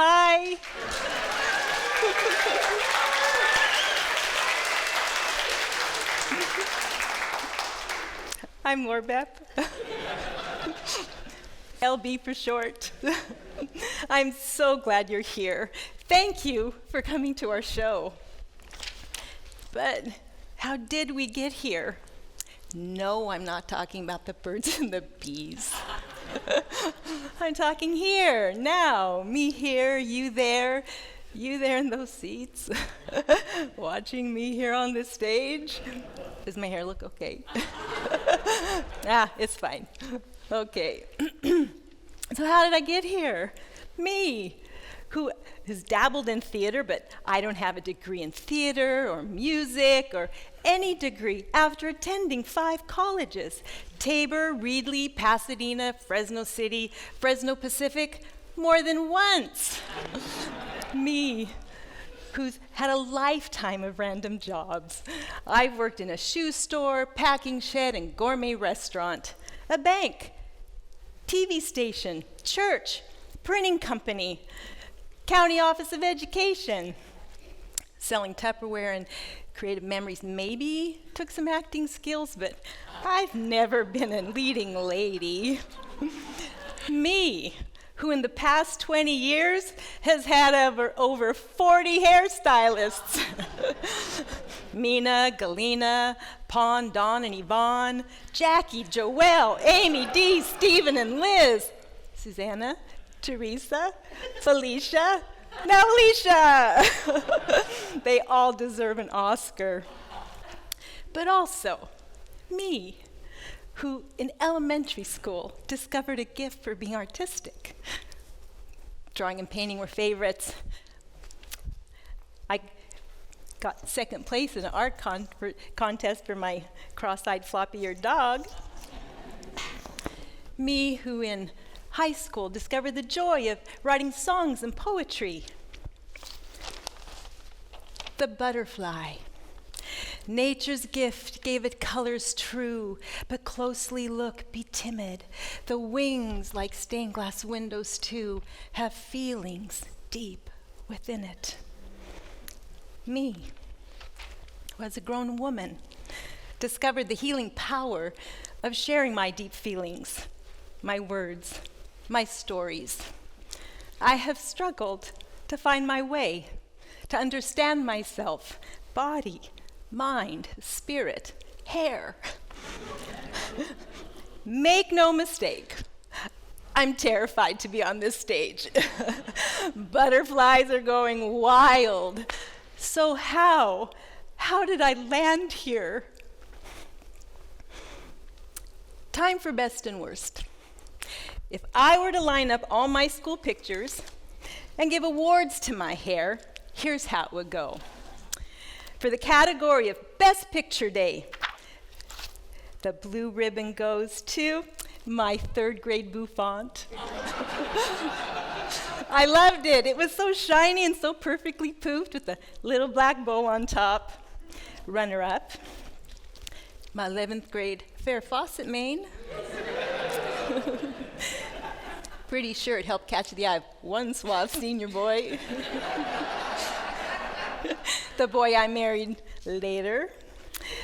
Hi. I'm more Beth. LB for short. I'm so glad you're here. Thank you for coming to our show. But how did we get here? No, I'm not talking about the birds and the bees. I'm talking here, now, me here, you there in those seats, watching me here on this stage. Does my hair look okay? It's fine. Okay. So how did I get here? Me, who has dabbled in theater, but I don't have a degree in theater or music or any degree after attending 5 colleges: Tabor, Reedley, Pasadena, Fresno City, Fresno Pacific, more than once. Me, who's had a lifetime of random jobs. I've worked in a shoe store, packing shed, and gourmet restaurant, a bank, TV station, church, printing company, county office of education, selling Tupperware and creative memories. Maybe took some acting skills, but I've never been a leading lady. Me, who in the past 20 years has had over 40 hairstylists. Mina, Galena, Pon, Dawn, and Yvonne, Jackie, Joelle, Amy, Dee, Stephen, and Liz, Susanna, Teresa, Felicia, now Alicia. They all deserve an Oscar. But also, me, who in elementary school discovered a gift for being artistic. Drawing and painting were favorites. I got second place in an art contest for my cross-eyed floppy-eared dog. Me, who in high school discovered the joy of writing songs and poetry. The butterfly. Nature's gift gave it colors true, but closely look, be timid. The wings, like stained glass windows too, have feelings deep within it. Me, who as a grown woman, discovered the healing power of sharing my deep feelings, my words, my stories. I have struggled to find my way, to understand myself, body, mind, spirit, hair. Make no mistake, I'm terrified to be on this stage. Butterflies are going wild. So how did I land here? Time for best and worst. If I were to line up all my school pictures and give awards to my hair, here's how it would go. For the category of Best Picture Day, the blue ribbon goes to my 3rd grade bouffant. I loved it. It was so shiny and so perfectly poofed with a little black bow on top. Runner-up, my 11th grade Fair Fawcett mane. Pretty sure it helped catch the eye of one suave senior boy. The boy I married later.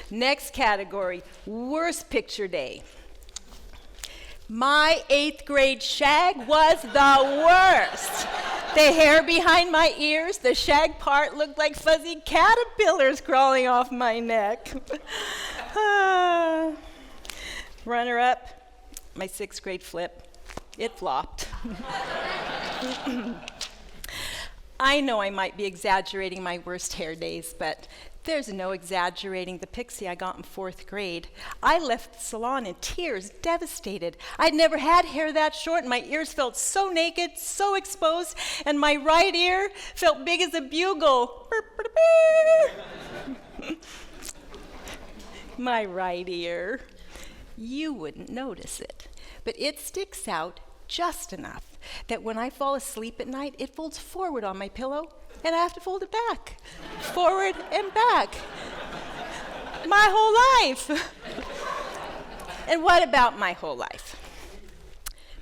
Next category, Worst Picture Day. My 8th grade shag was the worst. The hair behind my ears, the shag part looked like fuzzy caterpillars crawling off my neck. Runner-up, my 6th grade flip. It flopped. I know I might be exaggerating my worst hair days, but there's no exaggerating the pixie I got in 4th grade. I left the salon in tears, devastated. I'd never had hair that short, and my ears felt so naked, so exposed, and my right ear felt big as a bugle. My right ear. You wouldn't notice it, but it sticks out just enough that when I fall asleep at night, it folds forward on my pillow, and I have to fold it back, forward and back, my whole life. And what about my whole life?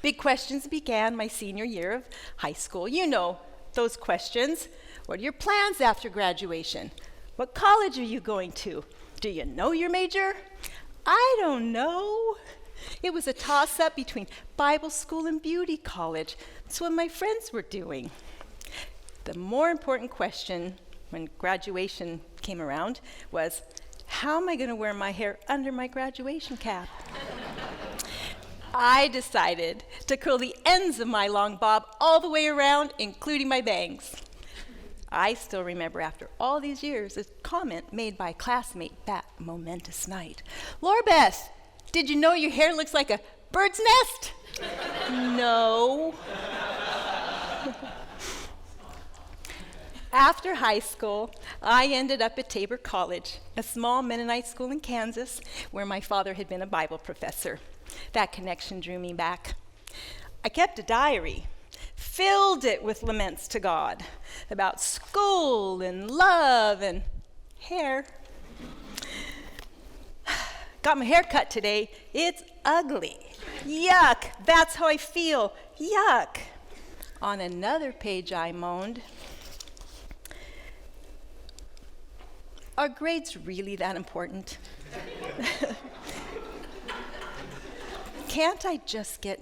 Big questions began my senior year of high school. You know, those questions. What are your plans after graduation? What college are you going to? Do you know your major? I don't know. It was a toss-up between Bible school and beauty college. That's what my friends were doing. The more important question when graduation came around was, how am I going to wear my hair under my graduation cap? I decided to curl the ends of my long bob all the way around, including my bangs. I still remember after all these years a comment made by a classmate that momentous night. Laura Beth, did you know your hair looks like a bird's nest? No. After high school, I ended up at Tabor College, a small Mennonite school in Kansas, where my father had been a Bible professor. That connection drew me back. I kept a diary, filled it with laments to God about school and love and hair. Got my hair cut today. It's ugly. Yuck. That's how I feel. Yuck. On another page I moaned, are grades really that important? Can't I just get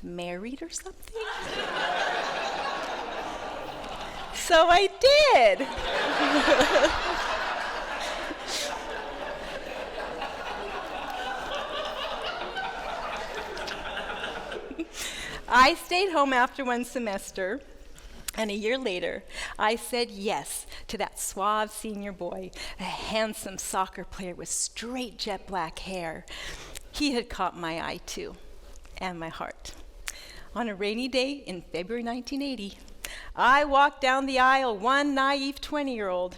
married or something? So I did. I stayed home after one semester, and a year later, I said yes to that suave senior boy, a handsome soccer player with straight jet black hair. He had caught my eye too, and my heart. On a rainy day in February 1980, I walked down the aisle, one naive 20-year-old.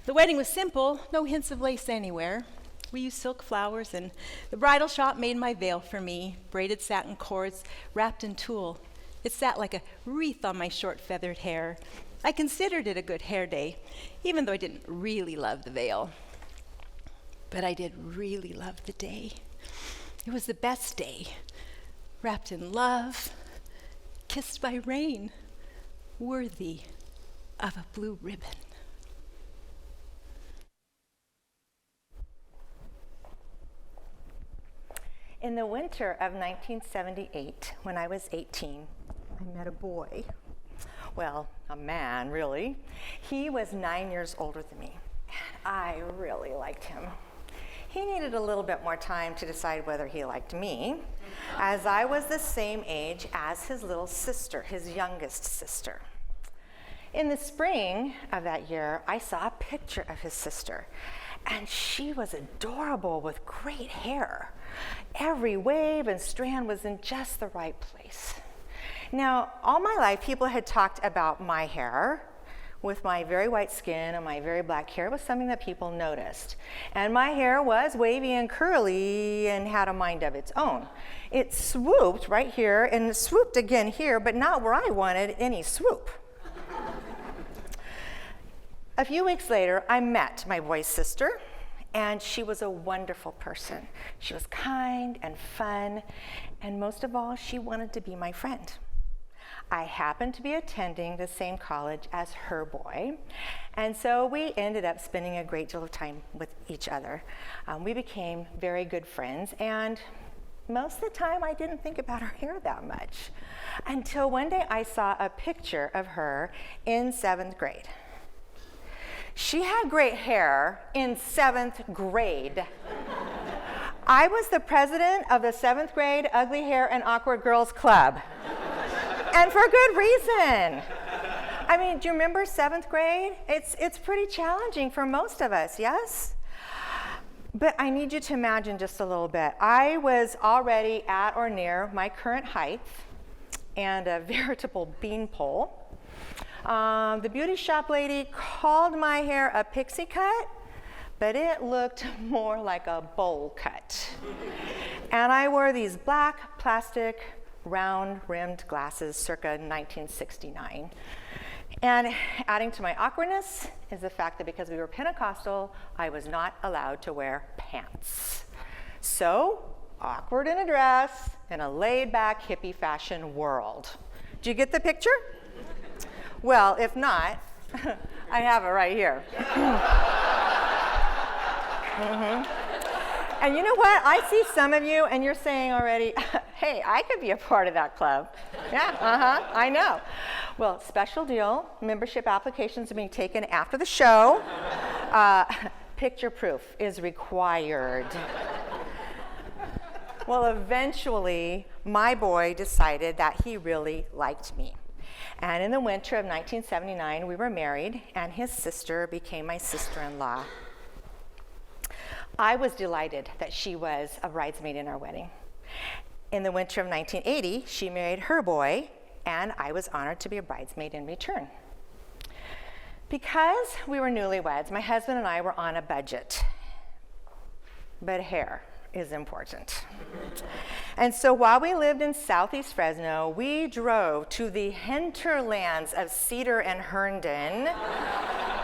The wedding was simple, no hints of lace anywhere. We used silk flowers, and the bridal shop made my veil for me, braided satin cords wrapped in tulle. It sat like a wreath on my short feathered hair. I considered it a good hair day, even though I didn't really love the veil. But I did really love the day. It was the best day, wrapped in love, kissed by rain, worthy of a blue ribbon. In the winter of 1978, when I was 18, I met a boy. Well, a man, really. He was 9 years older than me, and I really liked him. He needed a little bit more time to decide whether he liked me, as I was the same age as his little sister, his youngest sister. In the spring of that year, I saw a picture of his sister, and she was adorable with great hair. Every wave and strand was in just the right place. Now, all my life, people had talked about my hair. With my very white skin and my very black hair, was something that people noticed. And my hair was wavy and curly and had a mind of its own. It swooped right here and swooped again here, but not where I wanted any swoop. A few weeks later, I met my boy's sister, and she was a wonderful person. She was kind and fun, and most of all, she wanted to be my friend. I happened to be attending the same college as her boy, and so we ended up spending a great deal of time with each other. We became very good friends, and most of the time I didn't think about her hair that much, until one day I saw a picture of her in 7th grade. She had great hair in 7th grade. I was the president of the 7th grade Ugly Hair and Awkward Girls Club. And for good reason. I mean, do you remember 7th grade? It's pretty challenging for most of us, yes? But I need you to imagine just a little bit. I was already at or near my current height and a veritable beanpole. The beauty shop lady called my hair a pixie cut, but it looked more like a bowl cut. And I wore these black plastic round-rimmed glasses circa 1969. And adding to my awkwardness is the fact that because we were Pentecostal, I was not allowed to wear pants. So, awkward in a dress in a laid-back hippie fashion world. Do you get the picture? Well, if not, I have it right here. And you know what? I see some of you, and you're saying already, hey, I could be a part of that club. Yeah, I know. Well, special deal. Membership applications are being taken after the show. Picture proof is required. Well, eventually, my boy decided that he really liked me. And in the winter of 1979, we were married, and his sister became my sister-in-law. I was delighted that she was a bridesmaid in our wedding. In the winter of 1980, she married her boy, and I was honored to be a bridesmaid in return. Because we were newlyweds, my husband and I were on a budget. But hair is important. And so while we lived in Southeast Fresno, we drove to the hinterlands of Cedar and Herndon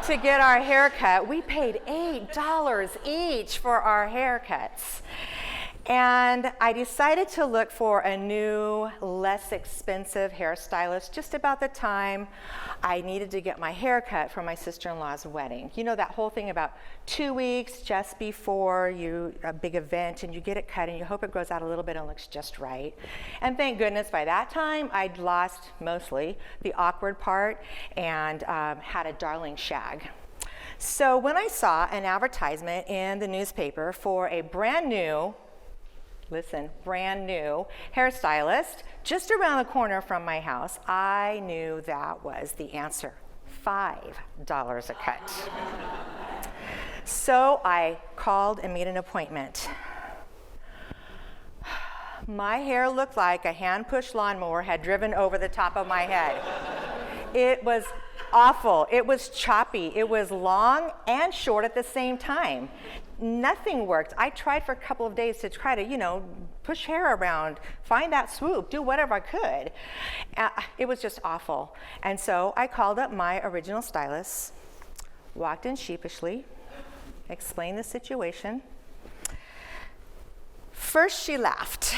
to get our haircut. We paid $8 each for our haircuts. And I decided to look for a new, less expensive hairstylist just about the time I needed to get my hair cut for my sister-in-law's wedding. You know that whole thing about 2 weeks just before a big event, and you get it cut and you hope it grows out a little bit and looks just right. And thank goodness by that time I'd lost mostly the awkward part and had a darling shag. So when I saw an advertisement in the newspaper for a brand new hairstylist just around the corner from my house, I knew that was the answer. $5 a cut. So I called and made an appointment. My hair looked like a hand-push lawnmower had driven over the top of my head. It was awful. It was choppy. It was long and short at the same time. Nothing worked. I tried for a couple of days to try to, push hair around, find that swoop, do whatever I could. It was just awful. And so I called up my original stylist, walked in sheepishly, explained the situation. First she laughed.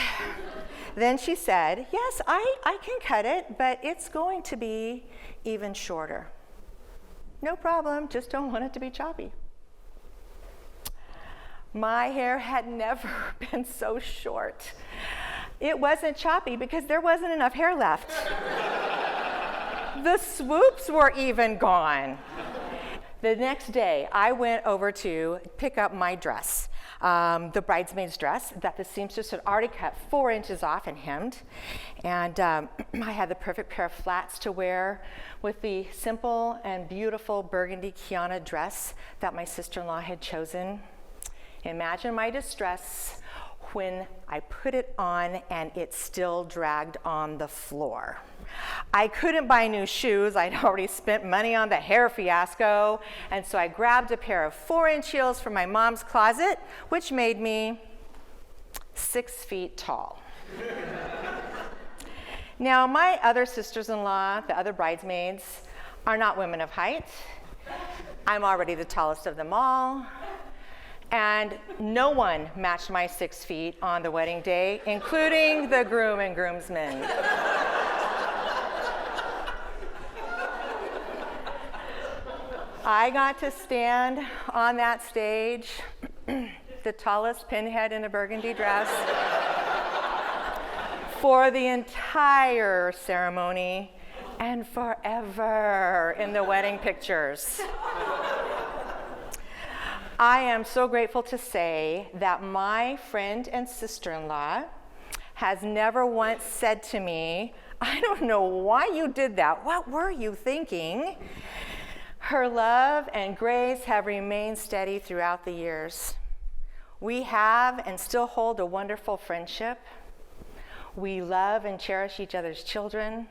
Then she said, yes, I can cut it, but it's going to be even shorter. No problem, just don't want it to be choppy. My hair had never been so short. It wasn't choppy because there wasn't enough hair left. The swoops were even gone. The next day, I went over to pick up my dress, the bridesmaid's dress that the seamstress had already cut 4 inches off and hemmed. And I had the perfect pair of flats to wear with the simple and beautiful burgundy Kiana dress that my sister-in-law had chosen. Imagine my distress when I put it on and it still dragged on the floor. I couldn't buy new shoes. I'd already spent money on the hair fiasco. And so I grabbed a pair of 4-inch heels from my mom's closet, which made me 6 feet tall. Now, my other sisters-in-law, the other bridesmaids, are not women of height. I'm already the tallest of them all. And no one matched my 6 feet on the wedding day, including the groom and groomsmen. I got to stand on that stage, the tallest pinhead in a burgundy dress, for the entire ceremony and forever in the wedding pictures. I am so grateful to say that my friend and sister-in-law has never once said to me, I don't know why you did that. What were you thinking? Her love and grace have remained steady throughout the years. We have and still hold a wonderful friendship. We love and cherish each other's children.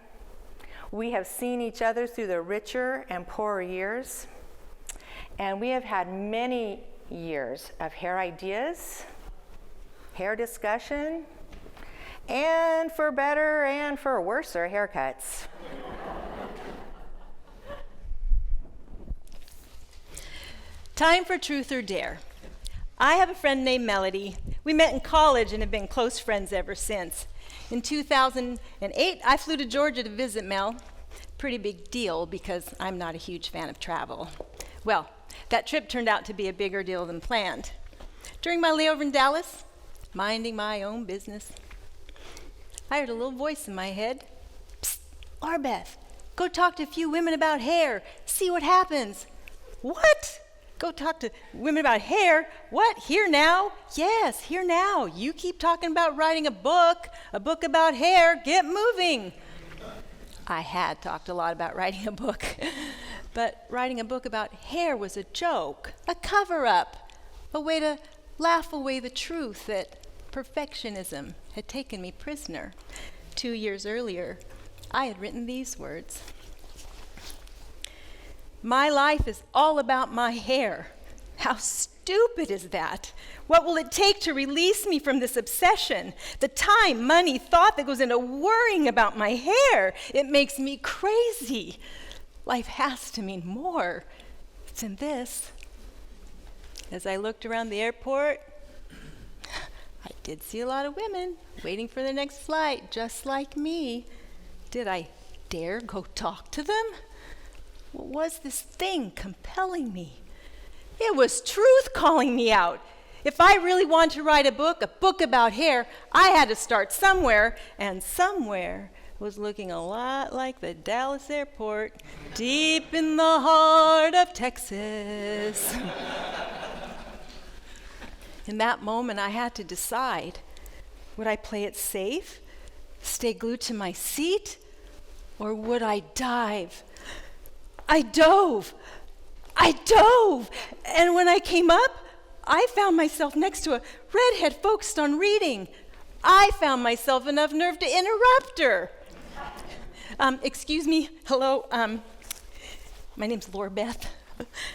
We have seen each other through the richer and poorer years. And we have had many years of hair ideas, hair discussion, and for better and for worser haircuts. Time for truth or dare. I have a friend named Melody. We met in college and have been close friends ever since. In 2008, I flew to Georgia to visit Mel. Pretty big deal because I'm not a huge fan of travel. Well, that trip turned out to be a bigger deal than planned. During my layover in Dallas, minding my own business, I heard a little voice in my head. Psst, Beth, go talk to a few women about hair. See what happens. What? Go talk to women about hair? What? Here now? Yes, here now. You keep talking about writing a book about hair. Get moving. I had talked a lot about writing a book, but writing a book about hair was a joke, a cover-up, a way to laugh away the truth that perfectionism had taken me prisoner. 2 years earlier, I had written these words. My life is all about my hair. How stupid is that? What will it take to release me from this obsession? The time, money, thought that goes into worrying about my hair, it makes me crazy. Life has to mean more than this. As I looked around the airport, I did see a lot of women waiting for their next flight, just like me. Did I dare go talk to them? What was this thing compelling me? It was truth calling me out. If I really wanted to write a book about hair, I had to start somewhere, and somewhere was looking a lot like the Dallas airport, deep in the heart of Texas. In that moment, I had to decide, would I play it safe, stay glued to my seat, or would I dive? I dove, and when I came up, I found myself next to a redhead focused on reading. I found myself enough nerve to interrupt her. Excuse me, hello, my name's Beth.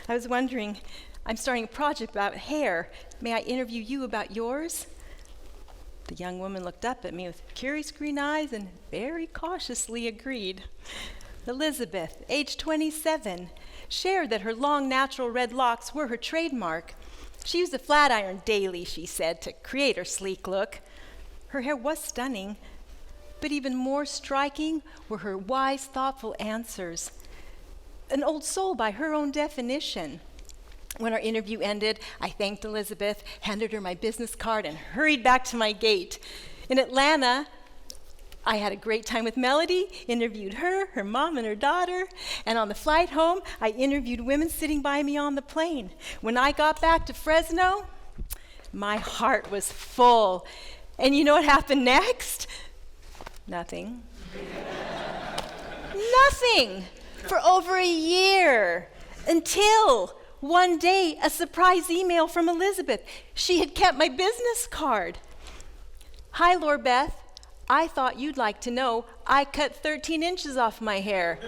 I was wondering, I'm starting a project about hair. May I interview you about yours? The young woman looked up at me with curious green eyes and very cautiously agreed. Elizabeth, age 27, shared that her long natural red locks were her trademark. She used a flat iron daily, she said, to create her sleek look. Her hair was stunning, but even more striking were her wise, thoughtful answers. An old soul by her own definition. When our interview ended, I thanked Elizabeth, handed her my business card, and hurried back to my gate. In Atlanta, I had a great time with Melody, interviewed her mom, and her daughter. And on the flight home, I interviewed women sitting by me on the plane. When I got back to Fresno, my heart was full. And you know what happened next? Nothing. Nothing for over a year, until one day a surprise email from Elizabeth. She had kept my business card. Hi, Beth. I thought you'd like to know I cut 13 inches off my hair.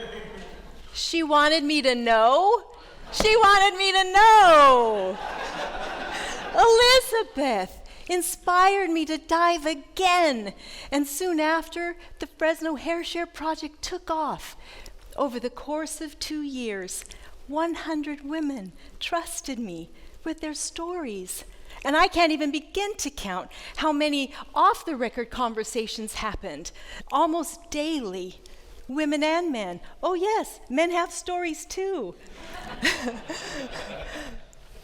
She wanted me to know? She wanted me to know. Elizabeth inspired me to dive again. And soon after, the Fresno HAIR SHAIR project took off. Over the course of 2 years, 100 women trusted me with their stories. And I can't even begin to count how many off-the-record conversations happened, almost daily, women and men. Oh yes, men have stories too.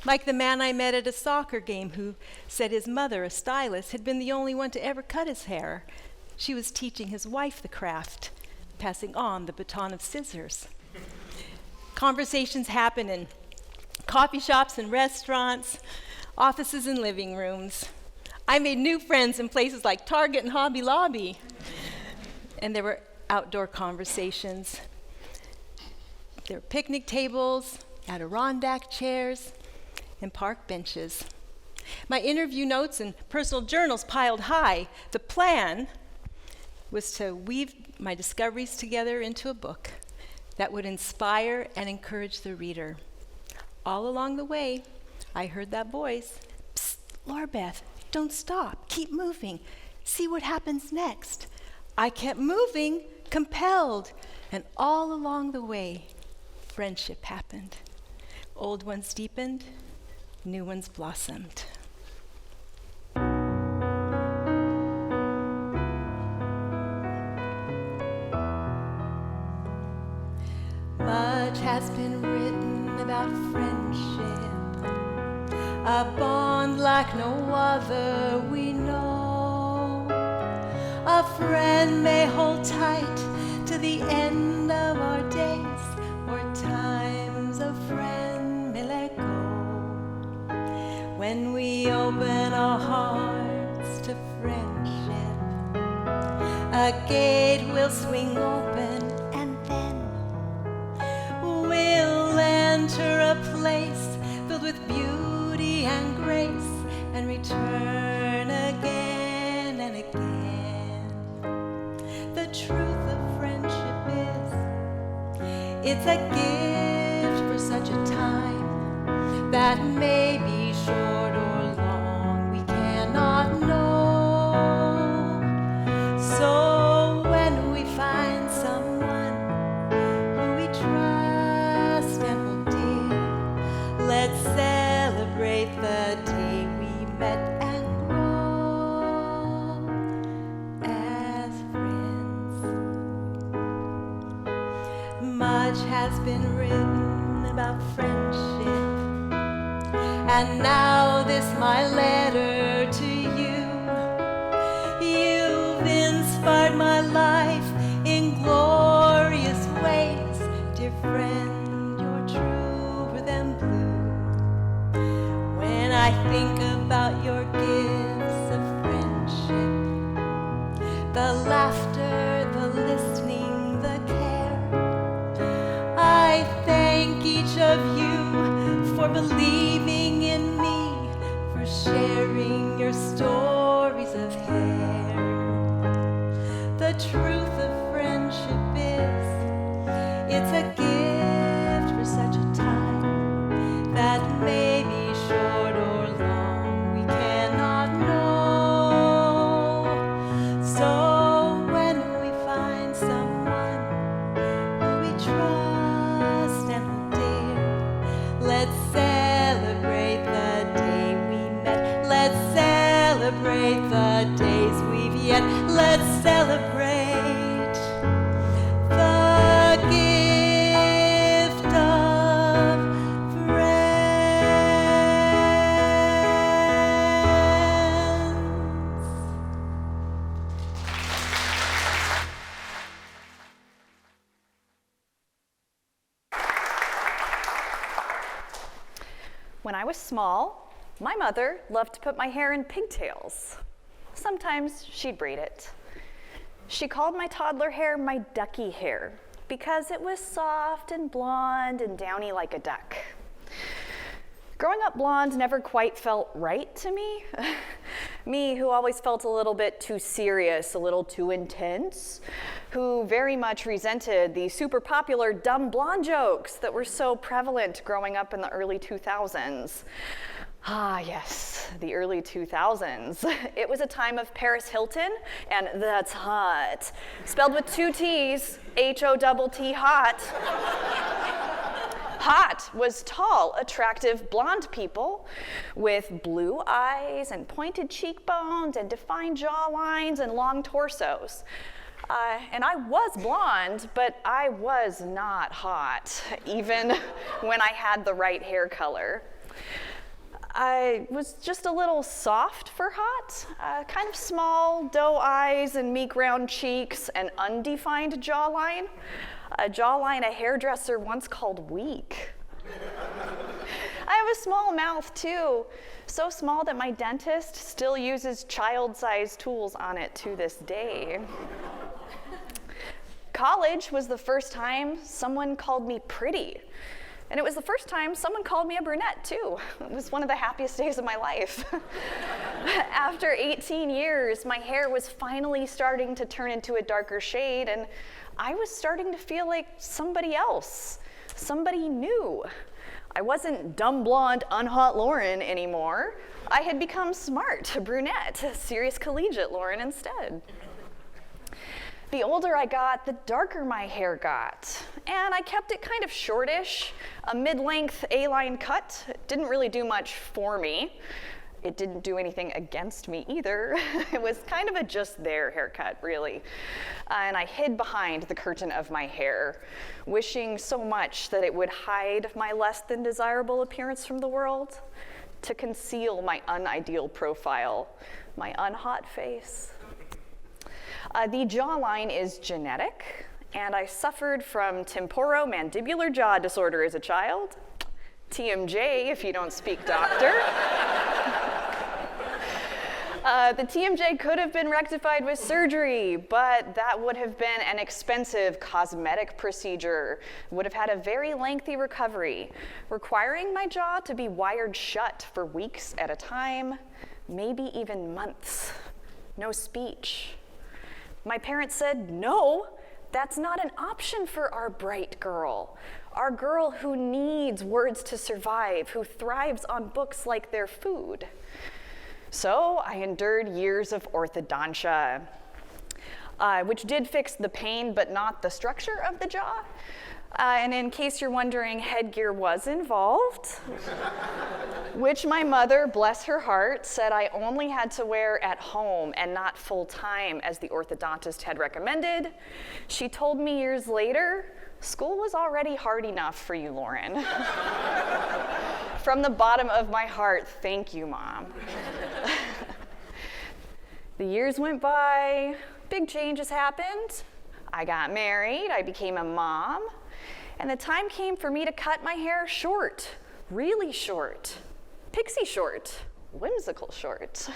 Like the man I met at a soccer game who said his mother, a stylist, had been the only one to ever cut his hair. She was teaching his wife the craft, passing on the baton of scissors. Conversations happen in coffee shops and restaurants, offices and living rooms. I made new friends in places like Target and Hobby Lobby. And there were outdoor conversations. There were picnic tables, Adirondack chairs, and park benches. My interview notes and personal journals piled high. The plan was to weave my discoveries together into a book that would inspire and encourage the reader. All along the way, I heard that voice. Psst, Beth, don't stop. Keep moving. See what happens next. I kept moving, compelled, and all along the way, friendship happened. Old ones deepened, new ones blossomed. Much has been written about friendship, a bond like no other we know. A friend may hold tight to the end of our days, or times a friend may let go. When we open our hearts to friendship, a gate will swing open, and then we'll enter a place filled with beauty and grace, and return again and again. The truth of friendship is, it's a gift for such a time that may be short or long, we cannot know. So when we find someone who we trust and hold dear, let's celebrate the day we met and grow as friends. Much has been written about friendship, and now this my letter to you. You've inspired my life in glorious ways. Dear friend, you're truer than blue. When I think about your gifts of friendship, the laughter, the listening, the care, I thank each of you for believing in me, for sharing your stories of hair. The truth of friendship is, it's a gift for such a time that may be short or long, we cannot know. So when we find someone who we trust and hold dear, let's celebrate the day we met. Let's celebrate the days we've yet. Let's celebrate the gift of friends. When I was small, my mother loved to put my hair in pigtails. Sometimes she'd braid it. She called my toddler hair my ducky hair because it was soft and blonde and downy like a duck. Growing up blonde never quite felt right to me. Me, who always felt a little bit too serious, a little too intense, who very much resented the super popular dumb blonde jokes that were so prevalent growing up in the early 2000s. Ah, yes, the early 2000s. It was a time of Paris Hilton and That's Hot, spelled with 2 T's, H-O-T-T, hot. Hot was tall, attractive blonde people with blue eyes and pointed cheekbones and defined jawlines and long torsos. And I was blonde, but I was not hot, even when I had the right hair color. I was just a little soft for hot, kind of small doe eyes and meek round cheeks and undefined jawline. A jawline a hairdresser once called weak. I have a small mouth too, so small that my dentist still uses child-sized tools on it to this day. College was the first time someone called me pretty. And it was the first time someone called me a brunette, too. It was one of the happiest days of my life. After 18 years, my hair was finally starting to turn into a darker shade, and I was starting to feel like somebody else, somebody new. I wasn't dumb blonde, unhot Lauren anymore. I had become smart, brunette, serious collegiate Lauren instead. The older I got, the darker my hair got. And I kept it kind of shortish, a mid-length A-line cut. It didn't really do much for me. It didn't do anything against me either. It was kind of a just there haircut, really. And I hid behind the curtain of my hair, wishing so much that it would hide my less than desirable appearance from the world, to conceal my unideal profile, my unhot face. The jawline is genetic, and I suffered from temporomandibular jaw disorder as a child. TMJ, if you don't speak doctor. The TMJ could have been rectified with surgery, but that would have been an expensive cosmetic procedure, would have had a very lengthy recovery, requiring my jaw to be wired shut for weeks at a time, maybe even months. No speech. My parents said, no, that's not an option for our bright girl. Our girl who needs words to survive, who thrives on books like their food. So I endured years of orthodontia, which did fix the pain, but not the structure of the jaw. And in case you're wondering, headgear was involved, which my mother, bless her heart, said I only had to wear at home and not full time as the orthodontist had recommended. She told me years later, school was already hard enough for you, Lauren. From the bottom of my heart, thank you, Mom. The years went by, big changes happened. I got married, I became a mom, and the time came for me to cut my hair short, really short, pixie short, whimsical short.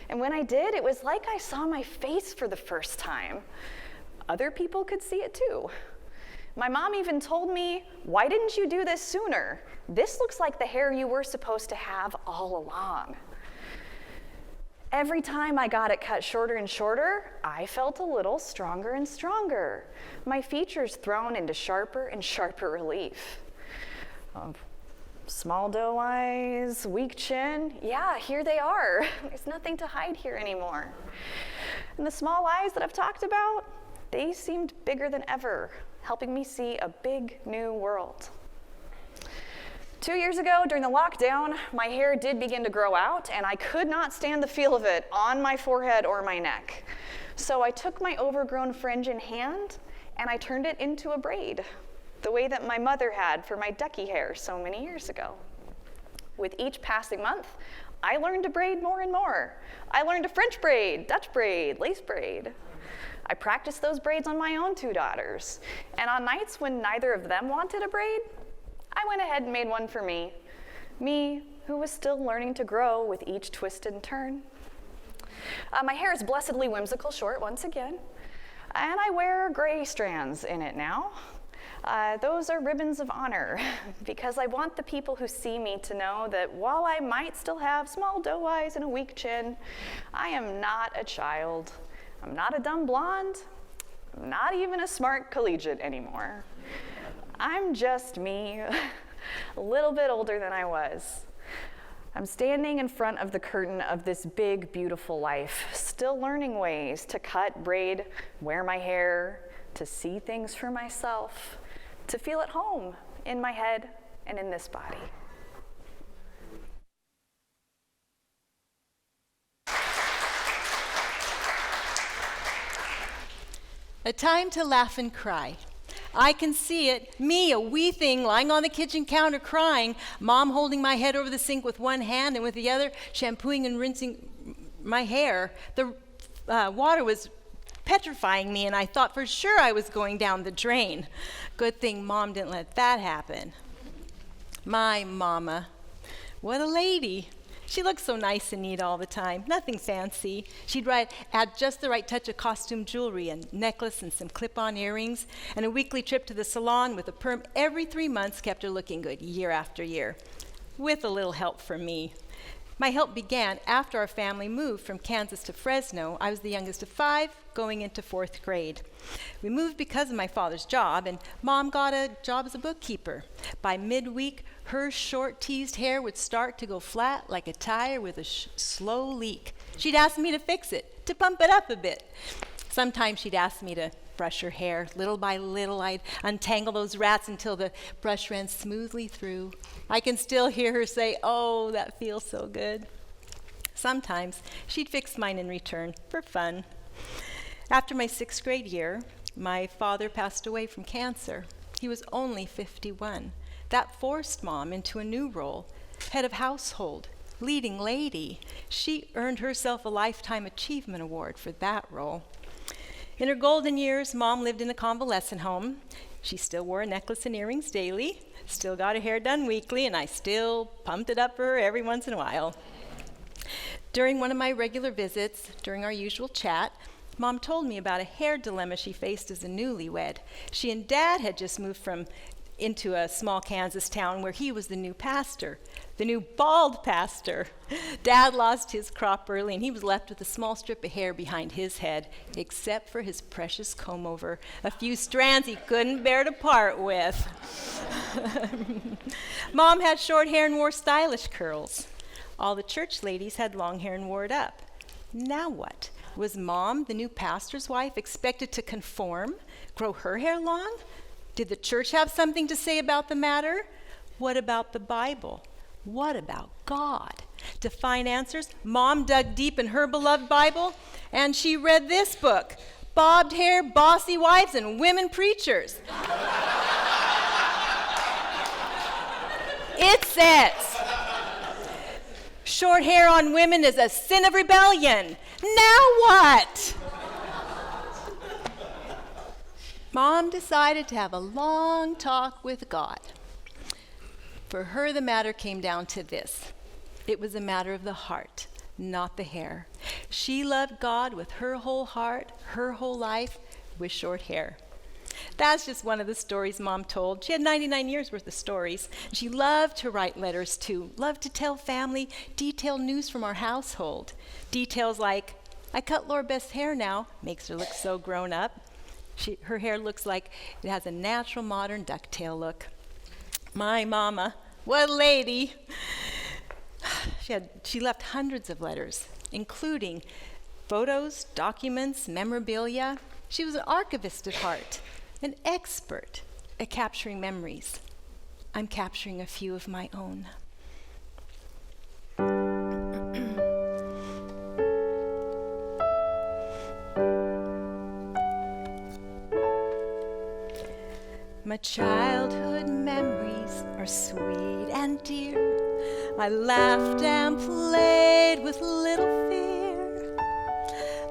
And when I did, it was like I saw my face for the first time. Other people could see it too. My mom even told me, why didn't you do this sooner? This looks like the hair you were supposed to have all along. Every time I got it cut shorter and shorter, I felt a little stronger and stronger. My features thrown into sharper and sharper relief. Small doe eyes, weak chin, yeah, here they are. There's nothing to hide here anymore. And the small eyes that I've talked about, they seemed bigger than ever, helping me see a big new world. 2 years ago, during the lockdown, my hair did begin to grow out, and I could not stand the feel of it on my forehead or my neck. So I took my overgrown fringe in hand, and I turned it into a braid, the way that my mother had for my ducky hair so many years ago. With each passing month, I learned to braid more and more. I learned to French braid, Dutch braid, lace braid. I practiced those braids on my own 2 daughters, and on nights when neither of them wanted a braid, I went ahead and made one for me who was still learning to grow with each twist and turn. My hair is blessedly whimsical short once again, and I wear gray strands in it now. Those are ribbons of honor, because I want the people who see me to know that while I might still have small doe eyes and a weak chin, I am not a child. I'm not a dumb blonde. I'm not even a smart collegiate anymore. I'm just me, a little bit older than I was. I'm standing in front of the curtain of this big, beautiful life, still learning ways to cut, braid, wear my hair, to see things for myself, to feel at home in my head and in this body. A time to laugh and cry. I can see it, me, a wee thing lying on the kitchen counter crying, Mom holding my head over the sink with one hand and with the other shampooing and rinsing my hair. The water was petrifying me, and I thought for sure I was going down the drain. Good thing Mom didn't let that happen. My mama, what a lady. She looked so nice and neat all the time, nothing fancy. She'd add just the right touch of costume jewelry, a necklace and some clip-on earrings, and a weekly trip to the salon with a perm every 3 months kept her looking good year after year, with a little help from me. My help began after our family moved from Kansas to Fresno. I was the youngest of 5, going into 4th grade. We moved because of my father's job, and Mom got a job as a bookkeeper. By midweek, her short teased hair would start to go flat like a tire with a slow leak. She'd ask me to fix it, to pump it up a bit. Sometimes she'd ask me to brush her hair. Little by little, I'd untangle those rats until the brush ran smoothly through. I can still hear her say, "Oh, that feels so good." Sometimes she'd fix mine in return for fun. After my 6th grade year, my father passed away from cancer. He was only 51. That forced Mom into a new role, head of household, leading lady. She earned herself a Lifetime Achievement Award for that role. In her golden years, Mom lived in a convalescent home. She still wore a necklace and earrings daily, still got her hair done weekly, and I still pumped it up for her every once in a while. During one of my regular visits, during our usual chat, Mom told me about a hair dilemma she faced as a newlywed. She and Dad had just moved into a small Kansas town where he was the new pastor, the new bald pastor. Dad lost his crop early, and he was left with a small strip of hair behind his head, except for his precious comb-over, a few strands he couldn't bear to part with. Mom had short hair and wore stylish curls. All the church ladies had long hair and wore it up. Now what? Was Mom, the new pastor's wife, expected to conform, grow her hair long? Did the church have something to say about the matter? What about the Bible? What about God? To find answers, Mom dug deep in her beloved Bible, and she read this book, Bobbed Hair, Bossy Wives, and Women Preachers. It says, short hair on women is a sin of rebellion. Now what? Mom decided to have a long talk with God. For her, the matter came down to this. It was a matter of the heart, not the hair. She loved God with her whole heart, her whole life, with short hair. That's just one of the stories Mom told. She had 99 years worth of stories. She loved to write letters too, loved to tell family detailed news from our household. Details like, I cut Laura Beth's hair now, makes her look so grown up. Her hair looks like it has a natural modern ducktail look. My mama, what a lady. She left hundreds of letters, including photos, documents, memorabilia. She was an archivist at heart, an expert at capturing memories. I'm capturing a few of my own. My childhood memories are sweet and dear. I laughed and played with little fear.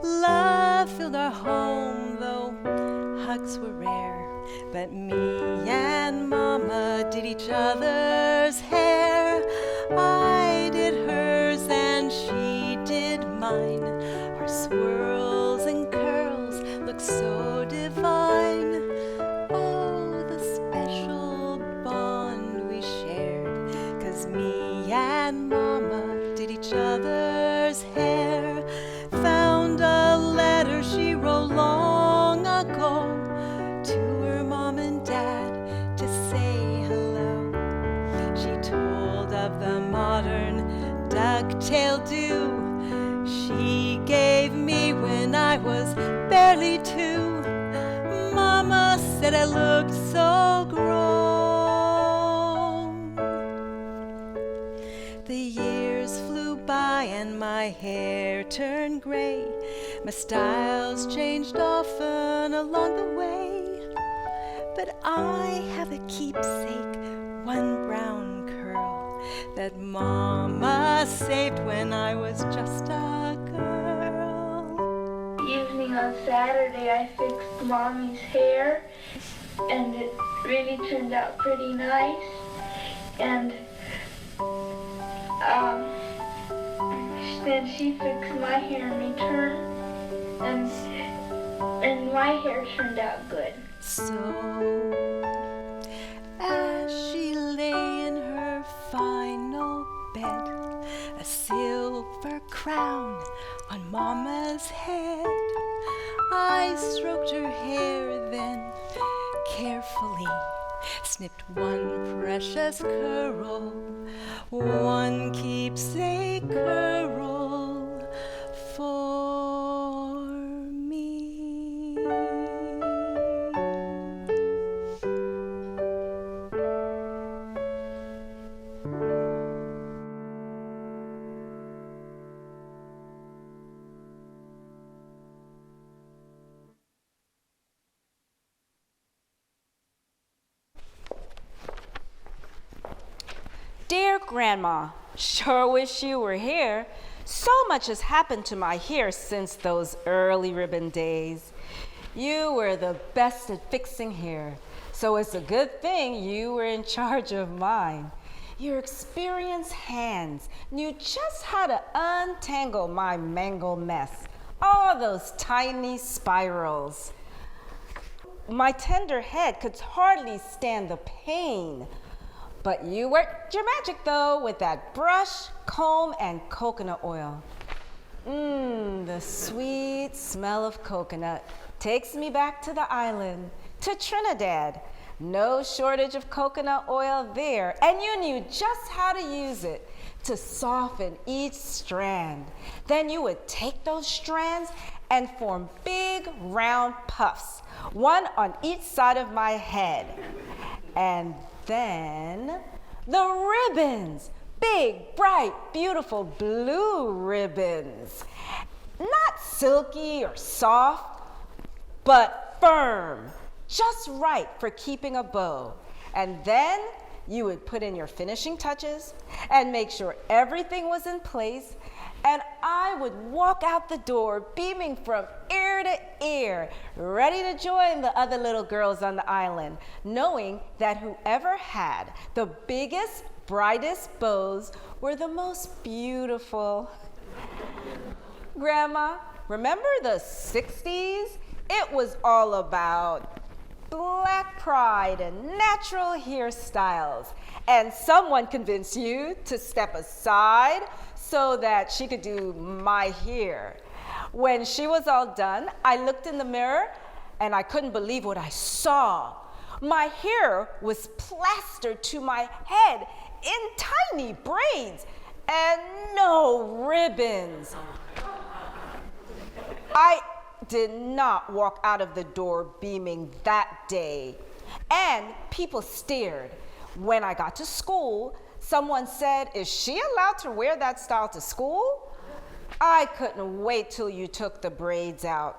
Love filled our home, though hugs were rare. But me and Mama did each other's hair. I did hers and she did mine. Our swirls and curls looked so divine. Oh, the special bond we shared, 'cause me and Mama did each other's hair. Found a letter she wrote long ago to her Mom and Dad to say hello. She told of the modern ducktail do she gave me when I was barely 2. Mama said I looked so grown. The years flew by and my hair turned gray. My styles changed often along the way. But I have a keepsake, one brown curl that Mama saved when I was just a girl. Evening on Saturday, I fixed Mommy's hair, and it really turned out pretty nice. And then she fixed my hair in return, and my hair turned out good. So, as she lay in her final bed, a silver crown on Mama's head, I stroked her hair, then carefully snipped one precious curl, one keepsake curl for me. Dear Grandma, sure wish you were here. So much has happened to my hair since those early ribbon days. You were the best at fixing hair, so it's a good thing you were in charge of mine. Your experienced hands knew just how to untangle my mangled mess, all those tiny spirals. My tender head could hardly stand the pain. But you worked your magic, though, with that brush, comb, and coconut oil. The sweet smell of coconut takes me back to the island, to Trinidad. No shortage of coconut oil there, and you knew just how to use it to soften each strand. Then you would take those strands and form big round puffs, one on each side of my head. And then the ribbons, big, bright, beautiful blue ribbons. Not silky or soft, but firm, just right for keeping a bow. And then you would put in your finishing touches and make sure everything was in place, and I would walk out the door beaming from ear to ear, ready to join the other little girls on the island, knowing that whoever had the biggest, brightest bows were the most beautiful. Grandma, remember the 60s? It was all about Black pride and natural hairstyles. And someone convinced you to step aside so that she could do my hair. When she was all done, I looked in the mirror and I couldn't believe what I saw. My hair was plastered to my head in tiny braids and no ribbons. I did not walk out of the door beaming that day, and people stared. When I got to school, someone said, "Is she allowed to wear that style to school?" I couldn't wait till you took the braids out.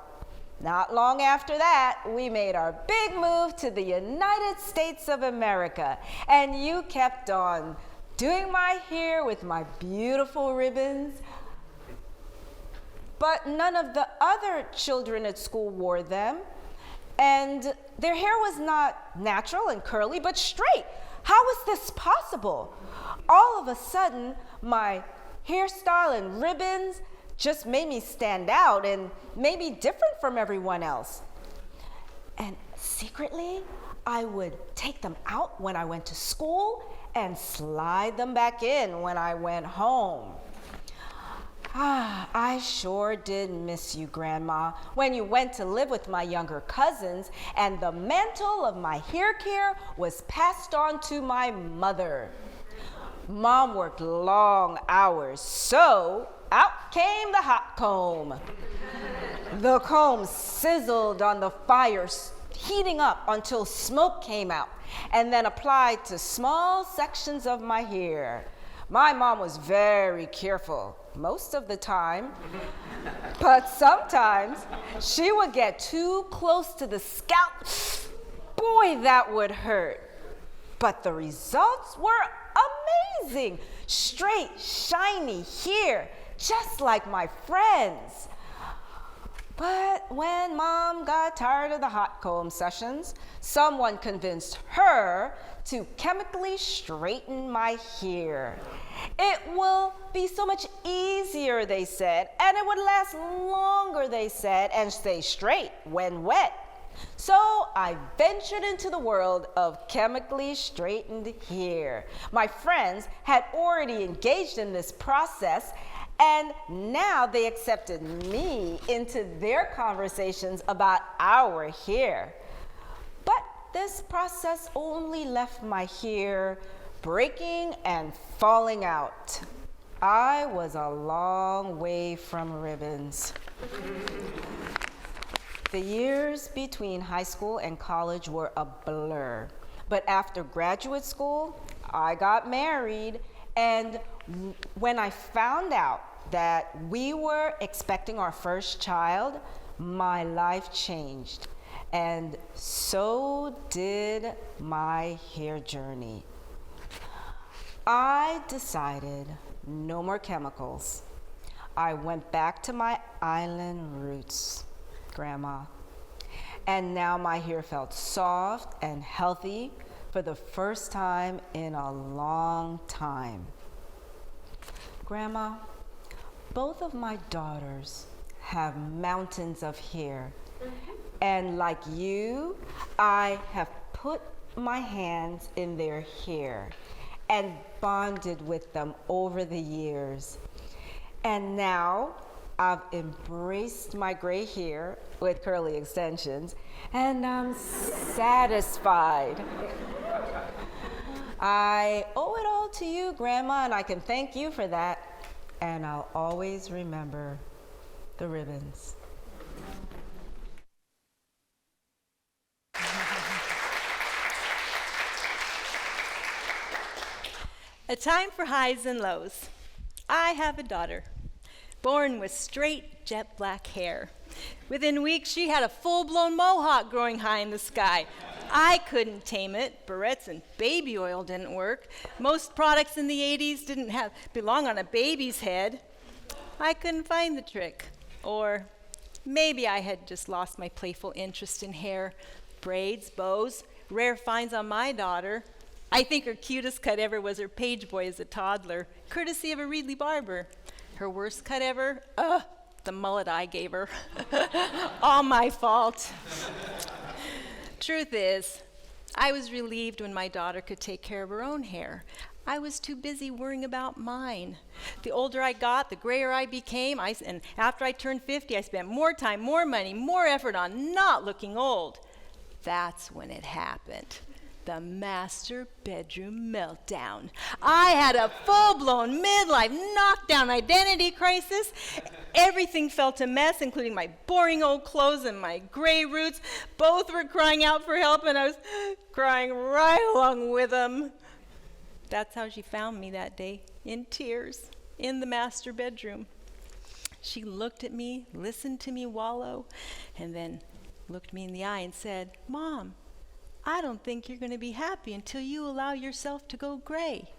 Not long after that, we made our big move to the United States of America, and you kept on doing my hair with my beautiful ribbons. But none of the other children at school wore them, and their hair was not natural and curly, but straight. How was this possible? All of a sudden, my hairstyle and ribbons just made me stand out and made me different from everyone else. And secretly, I would take them out when I went to school and slide them back in when I went home. I sure did miss you, Grandma, when you went to live with my younger cousins and the mantle of my hair care was passed on to my mother. Mom worked long hours, so out came the hot comb. The comb sizzled on the fire, heating up until smoke came out, and then applied to small sections of my hair. My mom was very careful most of the time, but sometimes she would get too close to the scalp. Boy, that would hurt. But the results were amazing. Straight, shiny hair, just like my friends. But when Mom got tired of the hot comb sessions, someone convinced her to chemically straighten my hair. It will be so much easier, they said, and it would last longer, they said, and stay straight when wet. So I ventured into the world of chemically straightened hair. My friends had already engaged in this process, and now they accepted me into their conversations about our hair. But this process only left my hair breaking and falling out. I was a long way from ribbons. The years between high school and college were a blur. But after graduate school, I got married, and when I found out that we were expecting our first child, my life changed. And so did my hair journey. I decided no more chemicals. I went back to my island roots, Grandma. And now my hair felt soft and healthy for the first time in a long time. Grandma, both of my daughters have mountains of hair. And like you, I have put my hands in their hair and bonded with them over the years. And now I've embraced my gray hair with curly extensions, and I'm satisfied. I owe it all to you, Grandma, and I can thank you for that. And I'll always remember the ribbons. A time for highs and lows. I have a daughter, born with straight jet black hair. Within weeks, she had a full-blown mohawk growing high in the sky. I couldn't tame it. Barrettes and baby oil didn't work. Most products in the 80s didn't belong on a baby's head. I couldn't find the trick. Or maybe I had just lost my playful interest in hair. Braids, bows, rare finds on my daughter. I think her cutest cut ever was her page boy as a toddler, courtesy of a Reedley barber. Her worst cut ever? The mullet I gave her. All my fault. Truth is, I was relieved when my daughter could take care of her own hair. I was too busy worrying about mine. The older I got, the grayer I became, and after I turned 50, I spent more time, more money, more effort on not looking old. That's when it happened. The master bedroom meltdown. I had a full-blown midlife knockdown identity crisis. Everything felt a mess, including my boring old clothes and my gray roots. Both were crying out for help, and I was crying right along with them. That's how she found me that day, in tears, in the master bedroom. She looked at me, listened to me wallow, and then looked me in the eye and said, "Mom, I don't think you're going to be happy until you allow yourself to go gray."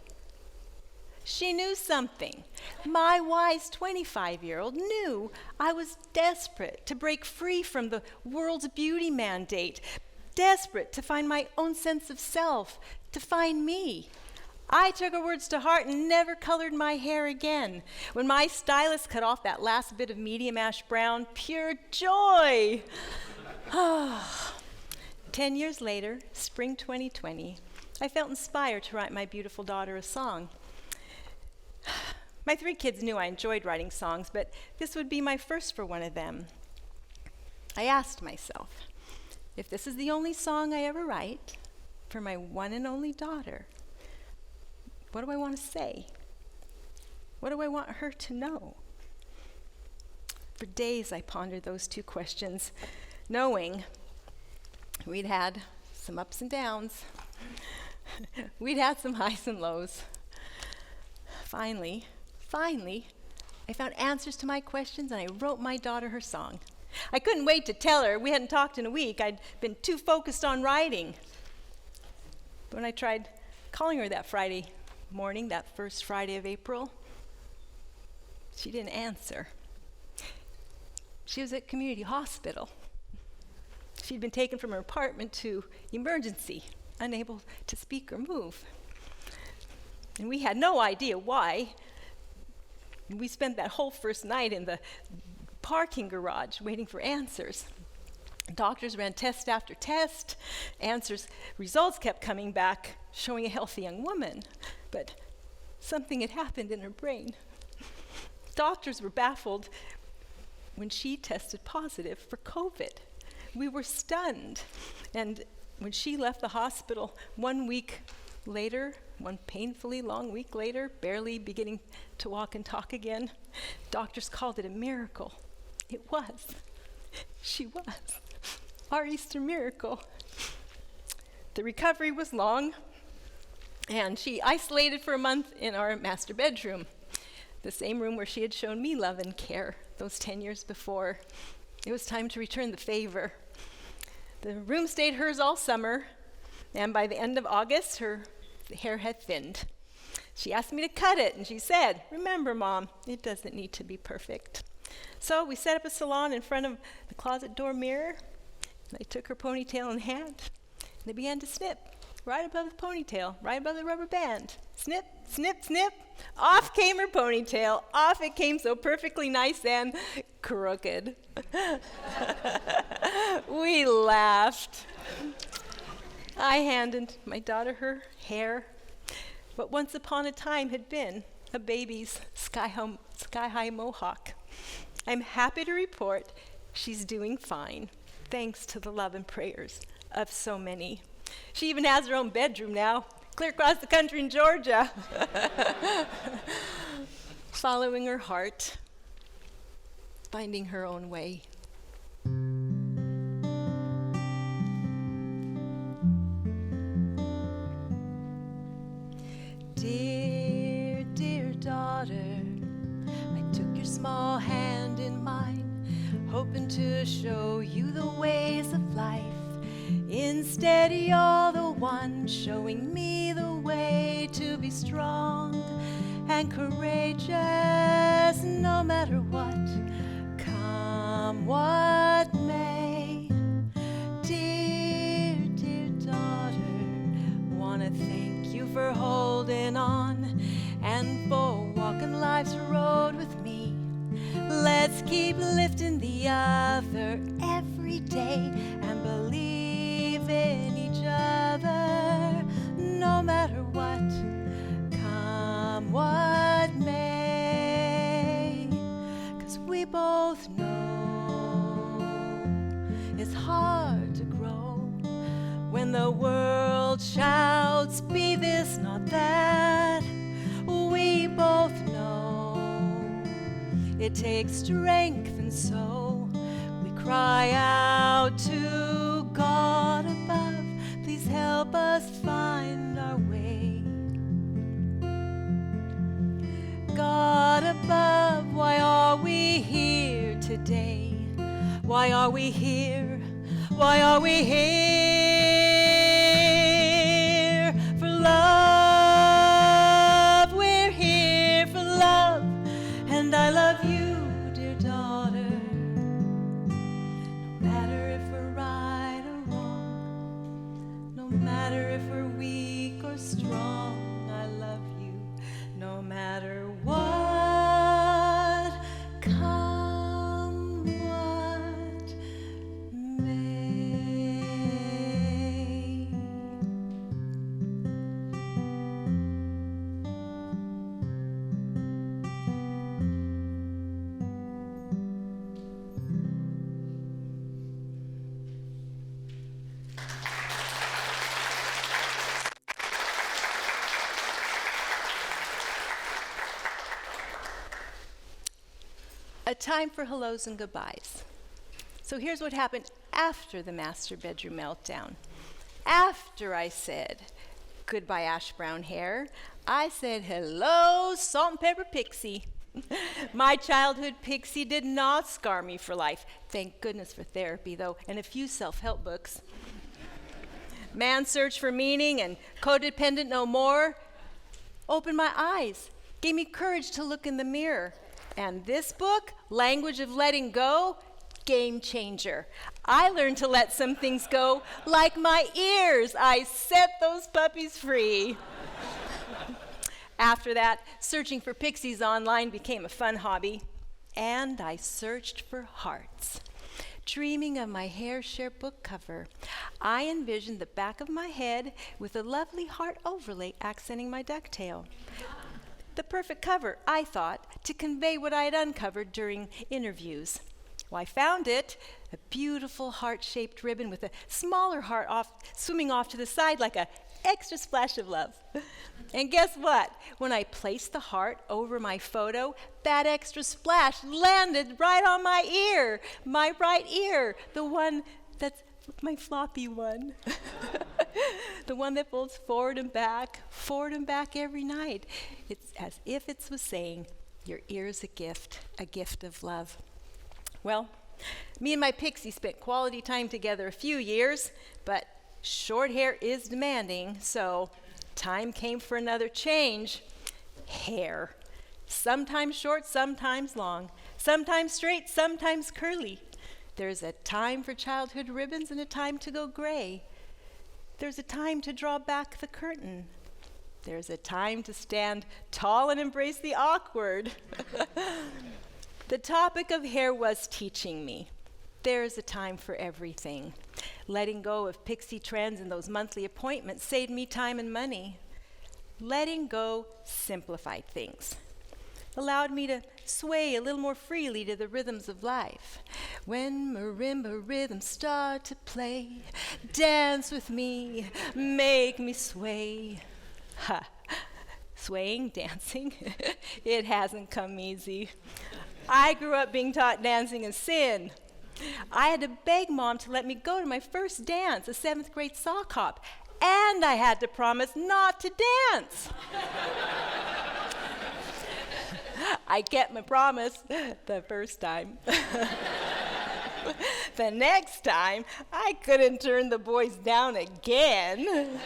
She knew something. My wise 25-year-old knew I was desperate to break free from the world's beauty mandate, desperate to find my own sense of self, to find me. I took her words to heart and never colored my hair again. When my stylist cut off that last bit of medium ash brown, pure joy. 10 years later, spring 2020, I felt inspired to write my beautiful daughter a song. My 3 kids knew I enjoyed writing songs, but this would be my first for one of them. I asked myself, if this is the only song I ever write for my one and only daughter, what do I want to say? What do I want her to know? For days I pondered those 2 questions, knowing we'd had some ups and downs. We'd had some highs and lows. Finally, I found answers to my questions, and I wrote my daughter her song. I couldn't wait to tell her. We hadn't talked in a week. I'd been too focused on writing. But when I tried calling her that Friday morning, that first Friday of April, she didn't answer. She was at community hospital. She'd been taken from her apartment to emergency, unable to speak or move. And we had no idea why. We spent that whole first night in the parking garage waiting for answers. Doctors ran test after test. Results kept coming back, showing a healthy young woman. But something had happened in her brain. Doctors were baffled when she tested positive for COVID. We were stunned. And when she left the hospital 1 week later, one painfully long week later, barely beginning to walk and talk again, doctors called it a miracle. It was. She was. Our Easter miracle. The recovery was long, and she isolated for a month in our master bedroom, the same room where she had shown me love and care those 10 years before. It was time to return the favor. The room stayed hers all summer, and by the end of August, her hair had thinned. She asked me to cut it, and she said, "Remember, Mom, it doesn't need to be perfect." So we set up a salon in front of the closet door mirror, and I took her ponytail in hand, and I began to snip right above the ponytail, right above the rubber band. Snip, snip, snip. Off came her ponytail. Off it came so perfectly nice and crooked. We laughed. I handed my daughter her hair, what once upon a time had been a baby's sky-high mohawk. I'm happy to report she's doing fine, thanks to the love and prayers of so many. She even has her own bedroom now, clear across the country in Georgia. Following her heart, finding her own way. Dear, dear daughter, I took your small hand in mine, hoping to show you the ways of life. Instead, you're the one showing me the way to be strong and courageous, no matter what, come what may. Dear, dear daughter, wanna thank you for holding on and for walking life's road with me. Let's keep lifting the other every day and believe in each other, no matter what, come what may. 'Cause we both know it's hard to grow when the world shouts, be this, not that. We both know it takes strength, and so we cry out to God above, please help us find our way. God above, why are we here today? Why are we here? Why are we here? For love, we're here for love, and I love you, dear daughter. No matter if we're right or wrong, no matter if we're weak or strong, I love you, no matter what, come what may. A time for hellos and goodbyes. So here's what happened after the master bedroom meltdown. After I said goodbye ash brown hair, I said hello salt and pepper pixie. My childhood pixie did not scar me for life. Thank goodness for therapy though, and a few self-help books. Man Search for Meaning and Codependent No More opened my eyes, gave me courage to look in the mirror. And this book, Language of Letting Go, game changer. I learned to let some things go, like my ears. I set those puppies free. After that, searching for pixies online became a fun hobby, and I searched for hearts. Dreaming of my HAIR SHAIR book cover, I envisioned the back of my head with a lovely heart overlay accenting my ducktail. The perfect cover, I thought, to convey what I had uncovered during interviews. Well, I found it, a beautiful heart-shaped ribbon with a smaller heart swimming off to the side like an extra splash of love. And guess what? When I placed the heart over my photo, that extra splash landed right on my ear, my right ear, the one that's my floppy one. The one that folds forward and back every night. It's as if it was saying, your ear's a gift of love. Well, me and my pixie spent quality time together a few years, but short hair is demanding, so time came for another change. hair. Sometimes short, sometimes long, sometimes straight, sometimes curly. There's a time for childhood ribbons and a time to go gray. There's a time to draw back the curtain. There's a time to stand tall and embrace the awkward. The topic of hair was teaching me. There's a time for everything. Letting go of pixie trends and those monthly appointments saved me time and money. Letting go simplified things. Allowed me to sway a little more freely to the rhythms of life. When marimba rhythms start to play, dance with me, make me sway. Ha, swaying, dancing, it hasn't come easy. I grew up being taught dancing is sin. I had to beg Mom to let me go to my first dance, a 7th grade sock hop, and I had to promise not to dance. I kept my promise the first time. The next time, I couldn't turn the boys down again.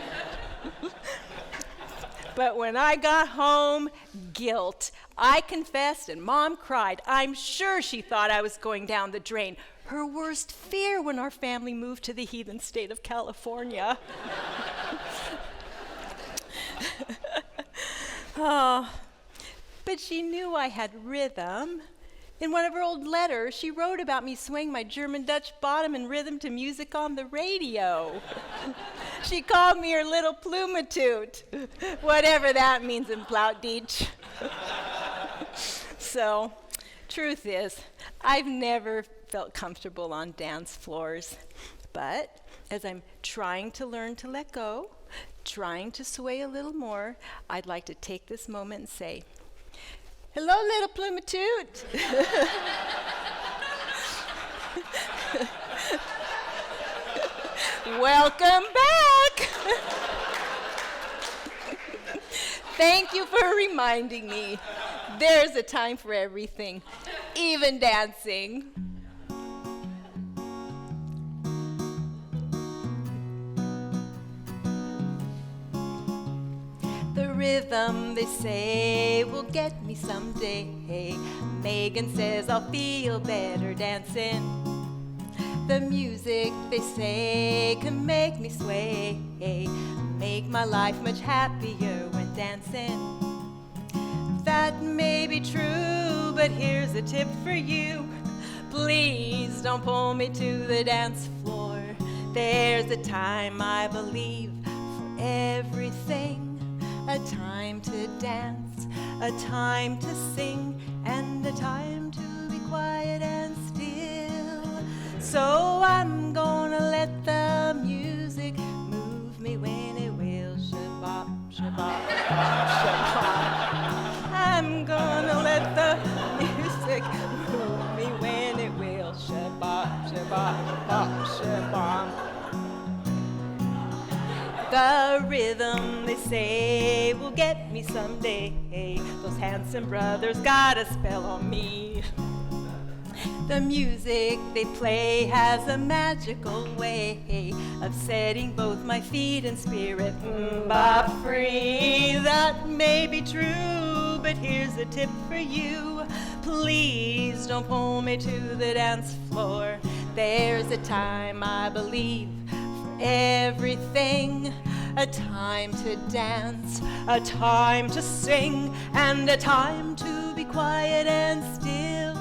But when I got home, guilt. I confessed and Mom cried. I'm sure she thought I was going down the drain. Her worst fear when our family moved to the heathen state of California. Oh, but she knew I had rhythm. In one of her old letters, she wrote about me swaying my German-Dutch bottom in rhythm to music on the radio. She called me her little plumatoot, whatever that means in Plautdietsch. So, truth is, I've never felt comfortable on dance floors. But as I'm trying to learn to let go, trying to sway a little more, I'd like to take this moment and say, hello, little plumatoot. Welcome back. Thank you for reminding me. There's a time for everything, even dancing. The rhythm, they say, will get me someday. Megan says I'll feel better dancing. The music, they say, can make me sway. Make my life much happier when dancing. That may be true, but here's a tip for you. Please don't pull me to the dance floor. There's a time, I believe, for everything. A time to dance, a time to sing, and a time to be quiet and still. So I'm gonna let the music move me when it will. Shabop, shabop, shabop. I'm gonna let the music move me when it will. Shabop, shabop, bop, shabop. The rhythm, they say, will get me someday. Those handsome brothers got a spell on me. The music they play has a magical way of setting both my feet and spirit free. That may be true, but here's a tip for you. Please don't pull me to the dance floor. There's a time, I believe, for everything. A time to dance, a time to sing, and a time to be quiet and still.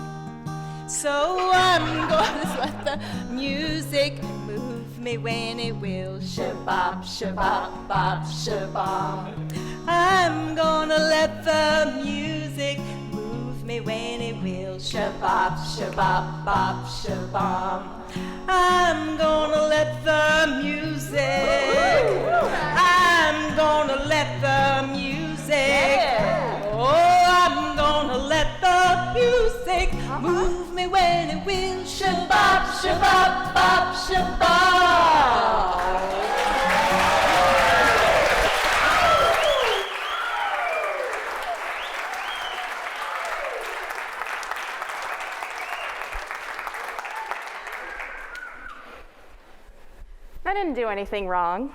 So I'm gonna let the music move me when it will. Shabop, shabop, bop, shabop. I'm gonna let the music move me when it will. Shabop, shabop, bop, shabop. I'm gonna let the music, I'm gonna let the music, oh, I'm gonna let the music move me when it will. Shabop, shabop, bop, shabop. I didn't do anything wrong.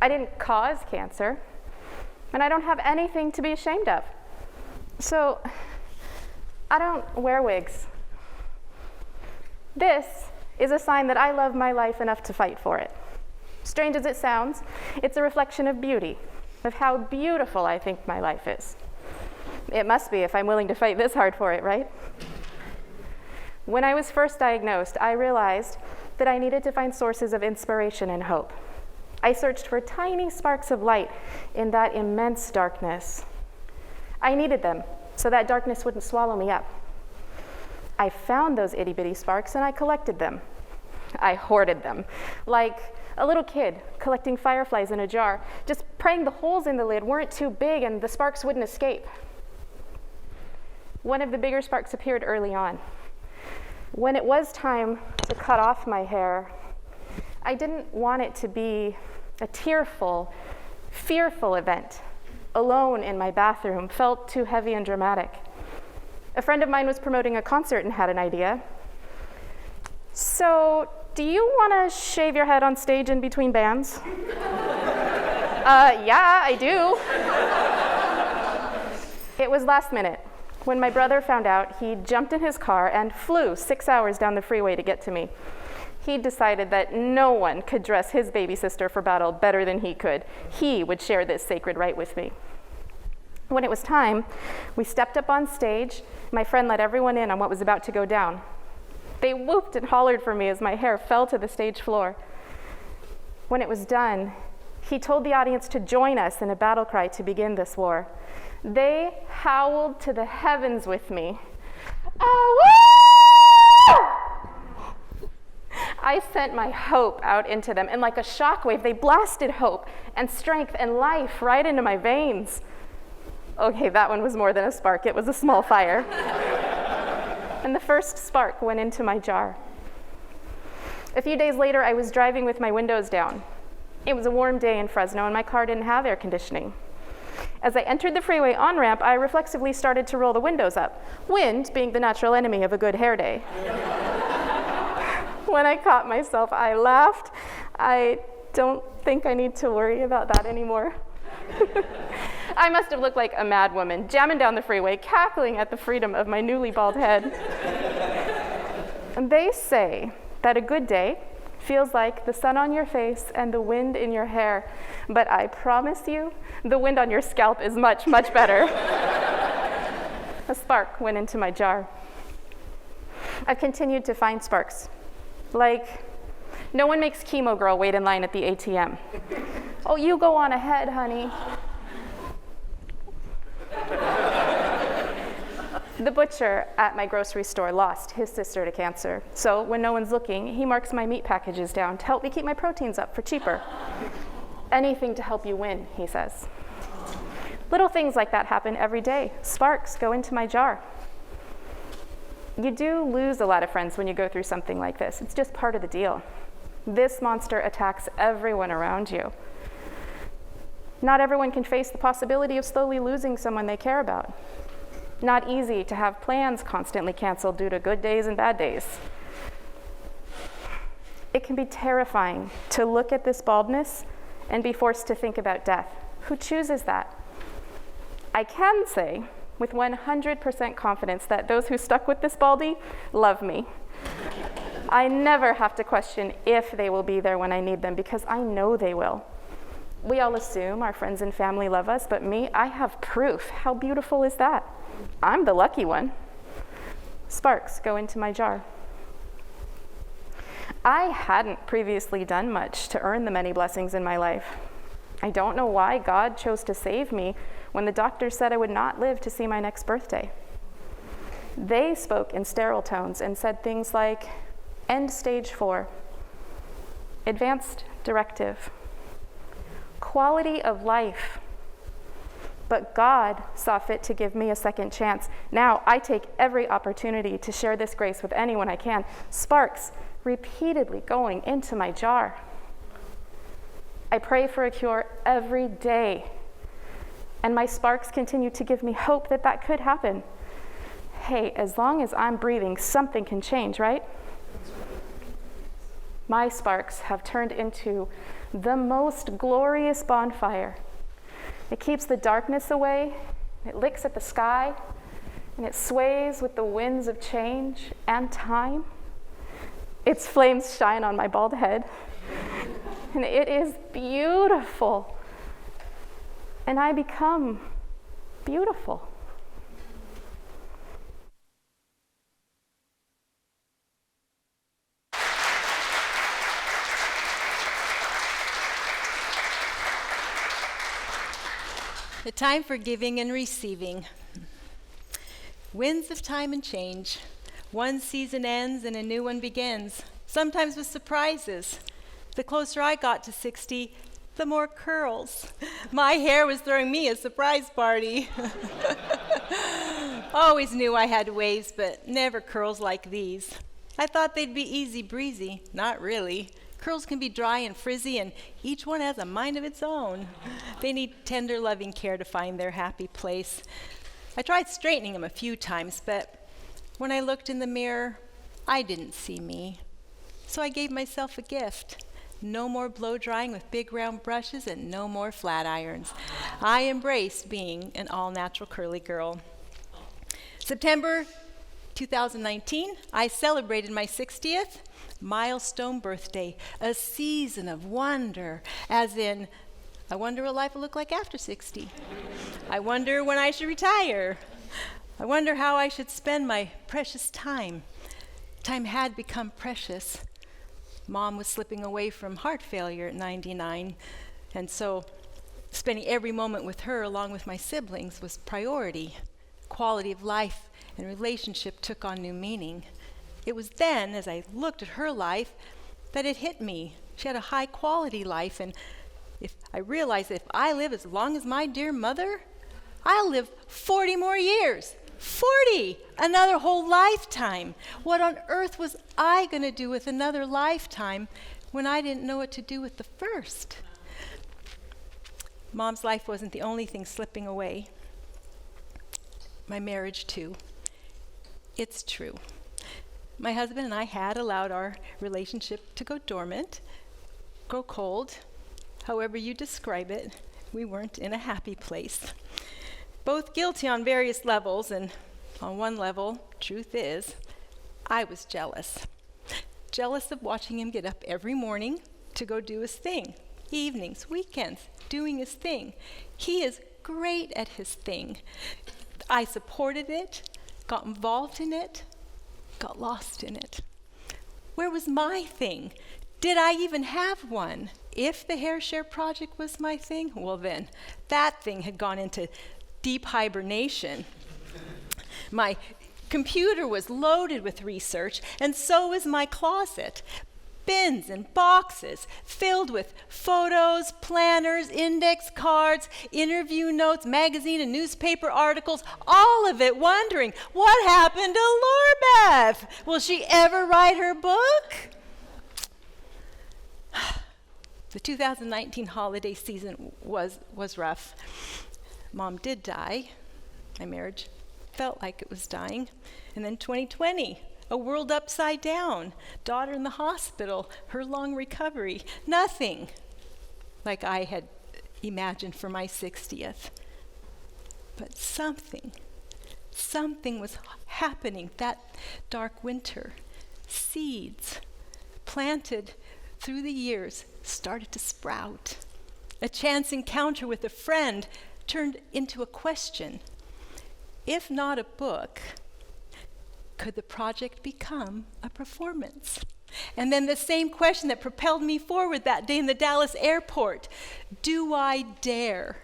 I didn't cause cancer. and I don't have anything to be ashamed of. So I don't wear wigs. This is a sign that I love my life enough to fight for it. Strange as it sounds, it's a reflection of beauty, of how beautiful I think my life is. It must be if I'm willing to fight this hard for it, right? When I was first diagnosed, I realized that I needed to find sources of inspiration and hope. I searched for tiny sparks of light in that immense darkness. I needed them so that darkness wouldn't swallow me up. I found those itty-bitty sparks and I collected them. I hoarded them, like a little kid collecting fireflies in a jar, just praying the holes in the lid weren't too big and the sparks wouldn't escape. One of the bigger sparks appeared early on. When it was time to cut off my hair, I didn't want it to be a tearful, fearful event. Alone in my bathroom felt too heavy and dramatic. A friend of mine was promoting a concert and had an idea. So, do you want to shave your head on stage in between bands? Yeah, I do. It was last minute. When my brother found out, he jumped in his car and flew 6 hours down the freeway to get to me. He decided that no one could dress his baby sister for battle better than he could. He would share this sacred right with me. When it was time, we stepped up on stage. My friend let everyone in on what was about to go down. They whooped and hollered for me as my hair fell to the stage floor. When it was done, he told the audience to join us in a battle cry to begin this war. They howled to the heavens with me. I sent my hope out into them, and like a shockwave, they blasted hope and strength and life right into my veins. Okay, that one was more than a spark. It was a small fire. And the first spark went into my jar. A few days later, I was driving with my windows down. It was a warm day in Fresno, and my car didn't have air conditioning. As I entered the freeway on-ramp, I reflexively started to roll the windows up, wind being the natural enemy of a good hair day. When I caught myself, I laughed. I don't think I need to worry about that anymore. I must have looked like a mad woman, jamming down the freeway, cackling at the freedom of my newly bald head. And they say that a good day feels like the sun on your face and the wind in your hair. But I promise you, the wind on your scalp is much, much better. A spark went into my jar. I've continued to find sparks. Like, no one makes chemo girl wait in line at the ATM. Oh, you go on ahead, honey. The butcher at my grocery store lost his sister to cancer. So when no one's looking, he marks my meat packages down to help me keep my proteins up for cheaper. Anything to help you win, he says. Little things like that happen every day. Sparks go into my jar. You do lose a lot of friends when you go through something like this. It's just part of the deal. This monster attacks everyone around you. Not everyone can face the possibility of slowly losing someone they care about. Not easy to have plans constantly canceled due to good days and bad days. It can be terrifying to look at this baldness and be forced to think about death. Who chooses that? I can say with 100% confidence that those who stuck with this baldy love me. I never have to question if they will be there when I need them because I know they will. We all assume our friends and family love us, but me, I have proof. How beautiful is that? I'm the lucky one. Sparks go into my jar. I hadn't previously done much to earn the many blessings in my life. I don't know why God chose to save me when the doctors said I would not live to see my next birthday. They spoke in sterile tones and said things like, end stage 4, advanced directive, quality of life. But God saw fit to give me a second chance. Now I take every opportunity to share this grace with anyone I can. Sparks repeatedly going into my jar. I pray for a cure every day. And my sparks continue to give me hope that that could happen. Hey, as long as I'm breathing, something can change, right? My sparks have turned into the most glorious bonfire. It keeps the darkness away, it licks at the sky, and it sways with the winds of change and time. Its flames shine on my bald head, and it is beautiful. And I become beautiful. The time for giving and receiving. Winds of time and change. One season ends and a new one begins, sometimes with surprises. The closer I got to 60, the more curls. My hair was throwing me a surprise party. Always knew I had waves, but never curls like these. I thought they'd be easy breezy. Not really. Curls can be dry and frizzy, and each one has a mind of its own. They need tender, loving care to find their happy place. I tried straightening them a few times, but when I looked in the mirror, I didn't see me. So I gave myself a gift. No more blow drying with big round brushes and no more flat irons. I embraced being an all-natural curly girl. September 2019, I celebrated my 60th milestone birthday, a season of wonder, as in, I wonder what life will look like after 60. I wonder when I should retire. I wonder how I should spend my precious time. Time had become precious. Mom was slipping away from heart failure at 99, and so spending every moment with her along with my siblings was priority. Quality of life and relationship took on new meaning. It was then, as I looked at her life, that it hit me. She had a high quality life, and if I realized that if I live as long as my dear mother, I'll live 40 more years. 40! Another whole lifetime. What on earth was I going to do with another lifetime when I didn't know what to do with the first? Mom's life wasn't the only thing slipping away. My marriage, too. It's true. My husband and I had allowed our relationship to go dormant, grow cold, however you describe it. We weren't in a happy place. Both guilty on various levels, and on one level, truth is, I was jealous. Jealous of watching him get up every morning to go do his thing. Evenings, weekends, doing his thing. He is great at his thing. I supported it, got involved in it, got lost in it. Where was my thing? Did I even have one? If the HAIR SHAIR project was my thing, well then, that thing had gone into deep hibernation. My computer was loaded with research, and so was my closet. Bins and boxes filled with photos, planners, index cards, interview notes, magazine and newspaper articles, all of it wondering, what happened to Beth? Will she ever write her book? The 2019 holiday season was rough. Mom did die. My marriage felt like it was dying. And then 2020, a world upside down, daughter in the hospital, her long recovery, nothing like I had imagined for my 60th. But something was happening that dark winter. Seeds planted through the years started to sprout. A chance encounter with a friend turned into a question. If not a book, could the project become a performance? And then the same question that propelled me forward that day in the Dallas airport. Do I dare?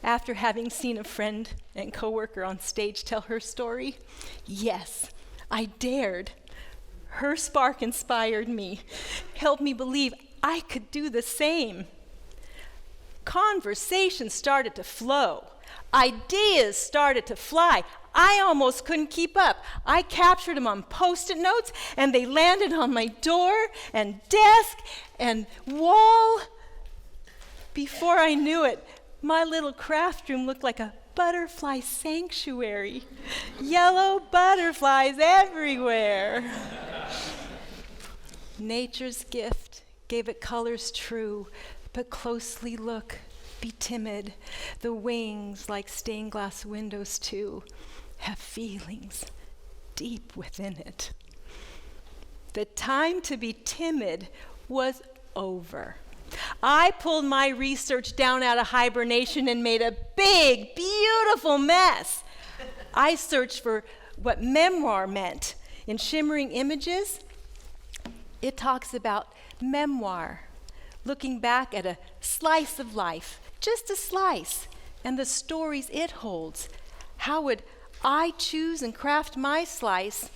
After having seen a friend and coworker on stage tell her story, yes, I dared. Her spark inspired me, helped me believe I could do the same. Conversation started to flow. Ideas started to fly. I almost couldn't keep up. I captured them on Post-it notes, and they landed on my door and desk and wall. Before I knew it, my little craft room looked like a butterfly sanctuary. Yellow butterflies everywhere. Nature's gift gave it colors true, but closely look, be timid. The wings, like stained glass windows too, have feelings deep within it. The time to be timid was over. I pulled my research down out of hibernation and made a big, beautiful mess. I searched for what memoir meant. In Shimmering Images, it talks about memoir, looking back at a slice of life, just a slice, and the stories it holds. How would I choose and craft my slice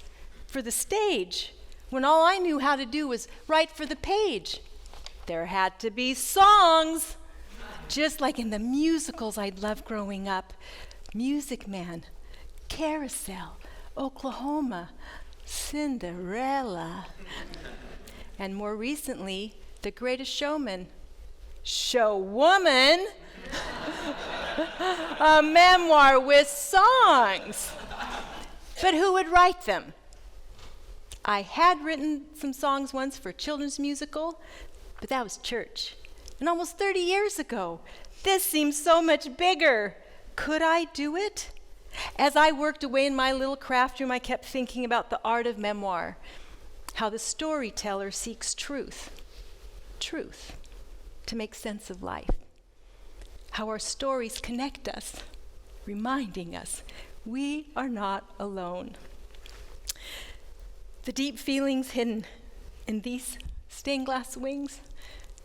for the stage when all I knew how to do was write for the page? There had to be songs, just like in the musicals I'd loved growing up. Music Man, Carousel, Oklahoma, Cinderella. And more recently, The Greatest Showman, Showwoman, a memoir with songs. But who would write them? I had written some songs once for a children's musical, but that was church. And almost 30 years ago. This seems so much bigger. Could I do it? As I worked away in my little craft room, I kept thinking about the art of memoir, how the storyteller seeks truth to make sense of life, how our stories connect us, reminding us we are not alone. The deep feelings hidden in these stained glass wings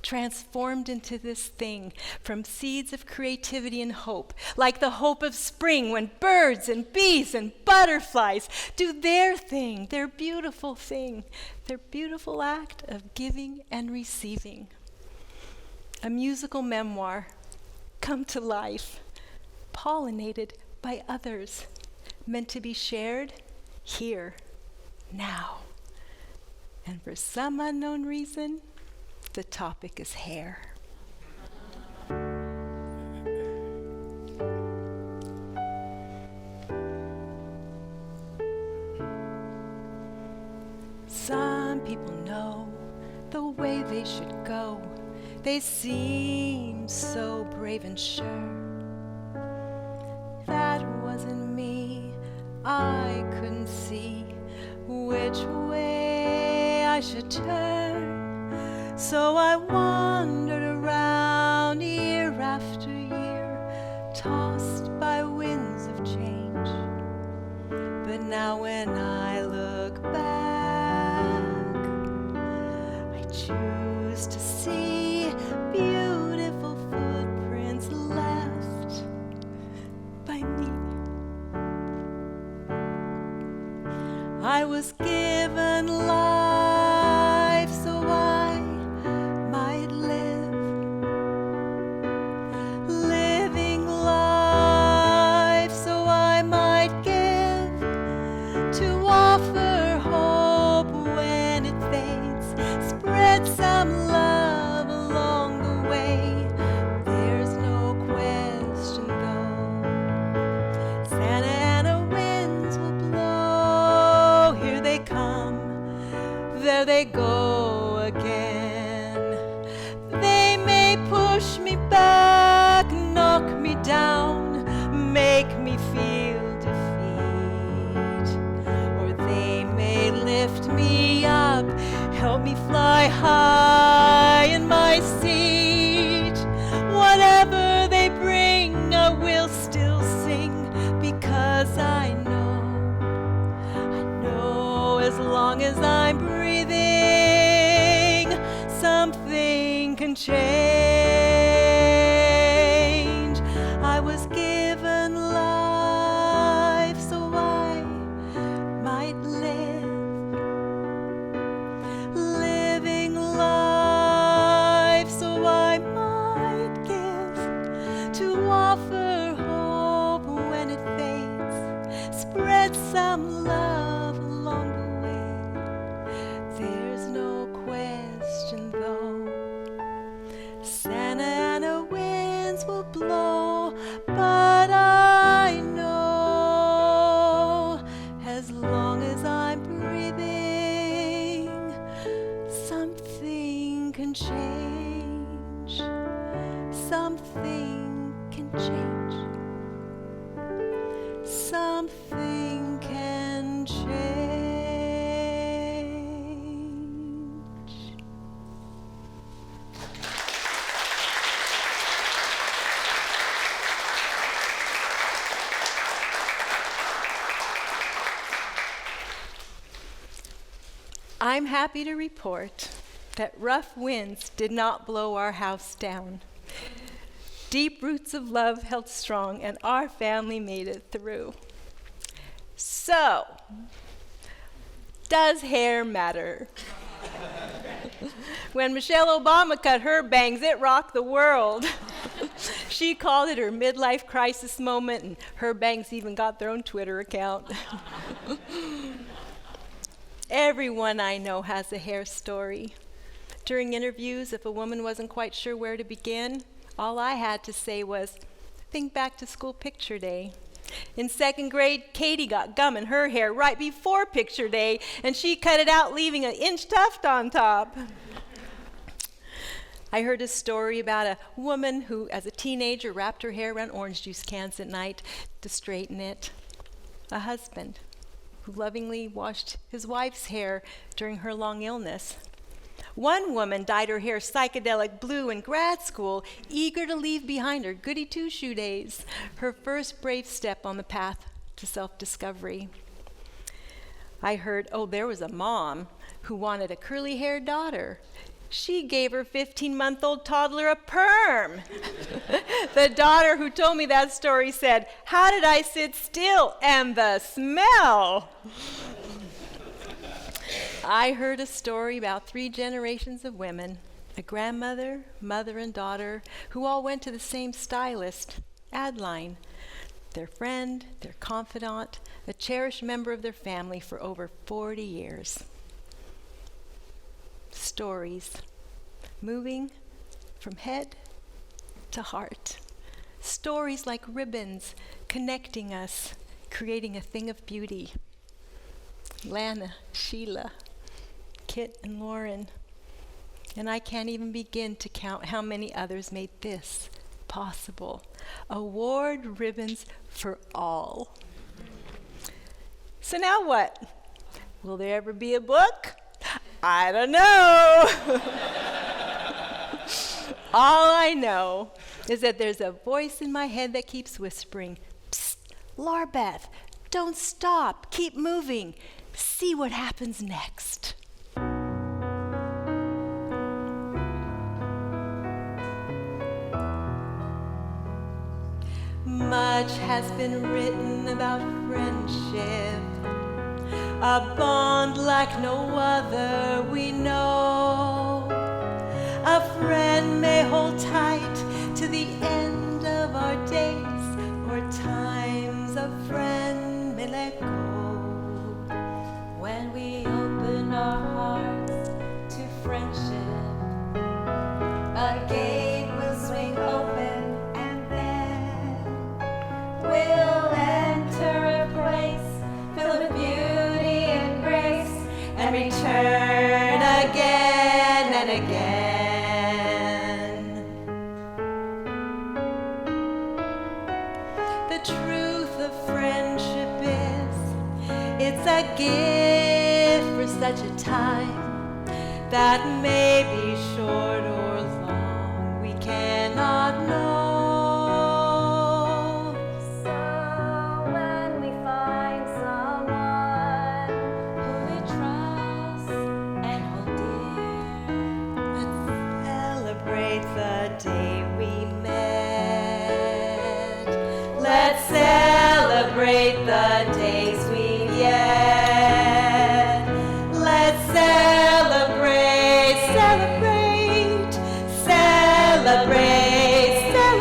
transformed into this thing from seeds of creativity and hope, like the hope of spring when birds and bees and butterflies do their thing, their beautiful thing, their beautiful act of giving and receiving. A musical memoir come to life, pollinated by others, meant to be shared here, now. And for some unknown reason, the topic is hair. Some people know the way they should go. They seem so brave and sure. That wasn't me. I couldn't see which way I should turn. So I wandered around year after year, tossed by winds of change. But now when I look back, I choose to see beautiful footprints left by me. I was given life so I might live, living life so I might give, to offer hope when it fades, spread some love along the way. There's no question though, Santa Ana winds will blow. Here they come, there they go again. They may push me back, knock me down, make me feel defeat. Or they may lift me up, help me fly high in my seat. Whatever they bring, I will still sing, because I know as long as I'm breathing, something can change. I was given life so I might live, living life so I might give, to offer hope when it fades, spread some love along the way. There's no question though, Santa Ana winds will blow, but I know as long as I'm breathing, something can change, something I'm happy to report that rough winds did not blow our house down. Deep roots of love held strong, and our family made it through. So, does hair matter? When Michelle Obama cut her bangs, it rocked the world. She called it her midlife crisis moment, and her bangs even got their own Twitter account. Everyone I know has a hair story. During interviews, if a woman wasn't quite sure where to begin, all I had to say was, think back to school picture day. In second grade, Katie got gum in her hair right before picture day, and she cut it out, leaving an inch tuft on top. I heard a story about a woman who, as a teenager, wrapped her hair around orange juice cans at night to straighten it. A husband who lovingly washed his wife's hair during her long illness. One woman dyed her hair psychedelic blue in grad school, eager to leave behind her goody two-shoe days, her first brave step on the path to self-discovery. I heard, there was a mom who wanted a curly-haired daughter. She gave her 15-month-old toddler a perm. The daughter who told me that story said, "How did I sit still? And the smell." I heard a story about 3 generations of women, a grandmother, mother, and daughter, who all went to the same stylist, Adeline, their friend, their confidant, a cherished member of their family for over 40 years. Stories, moving from head to heart. Stories like ribbons, connecting us, creating a thing of beauty. Lana, Sheila, Kit, and Lauren. And I can't even begin to count how many others made this possible. Award ribbons for all. So now what? Will there ever be a book? I don't know. All I know is that there's a voice in my head that keeps whispering, "Psst, Laura Beth, don't stop, keep moving. See what happens next." Much has been written about friendship, a bond like no other we know. A friend may hold tight to the end of our days, or times a friend may let go. When we open our hearts to friendship, a gate will swing open, and then we'll enter a place filled with beauty and grace, and return again and again. The truth of friendship is, it's a gift for such a time that may be short or long, we cannot know. So when we find someone Who we trust and hold dear, Let's celebrate the day we met. Let's celebrate the days we've yet. Let's celebrate, celebrate, celebrate, celebrate.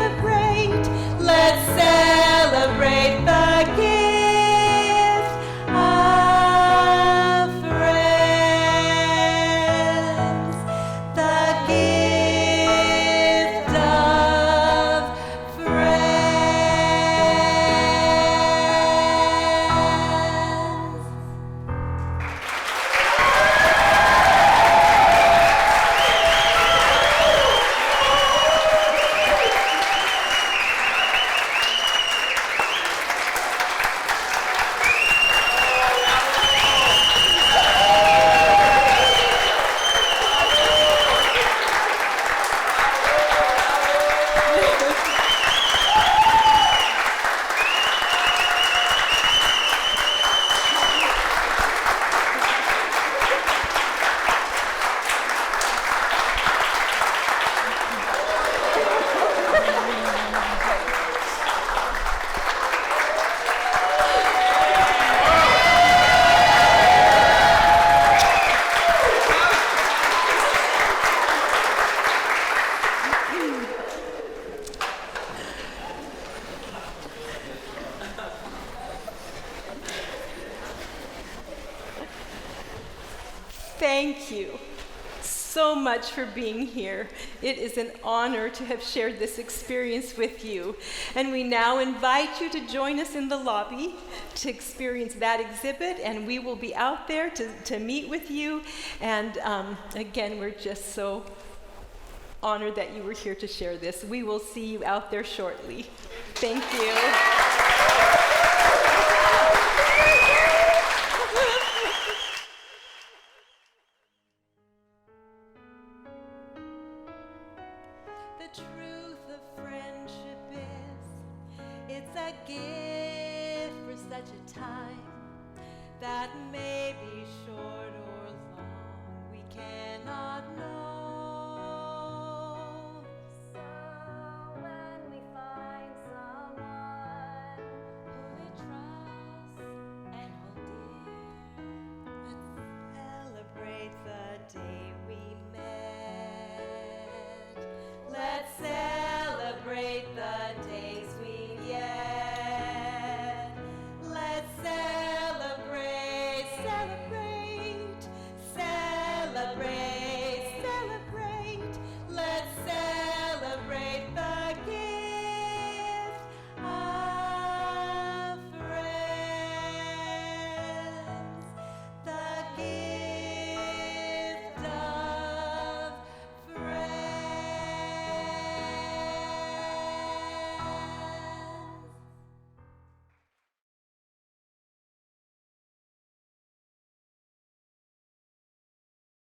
thank you so much for being here. It is an honor to have shared this experience with you. And we now invite you to join us in the lobby to experience that exhibit, and we will be out there to meet with you. And again, we're just so honored that you were here to share this. We will see you out there shortly. Thank you. The truth of friendship is, it's a gift for such a time that may be short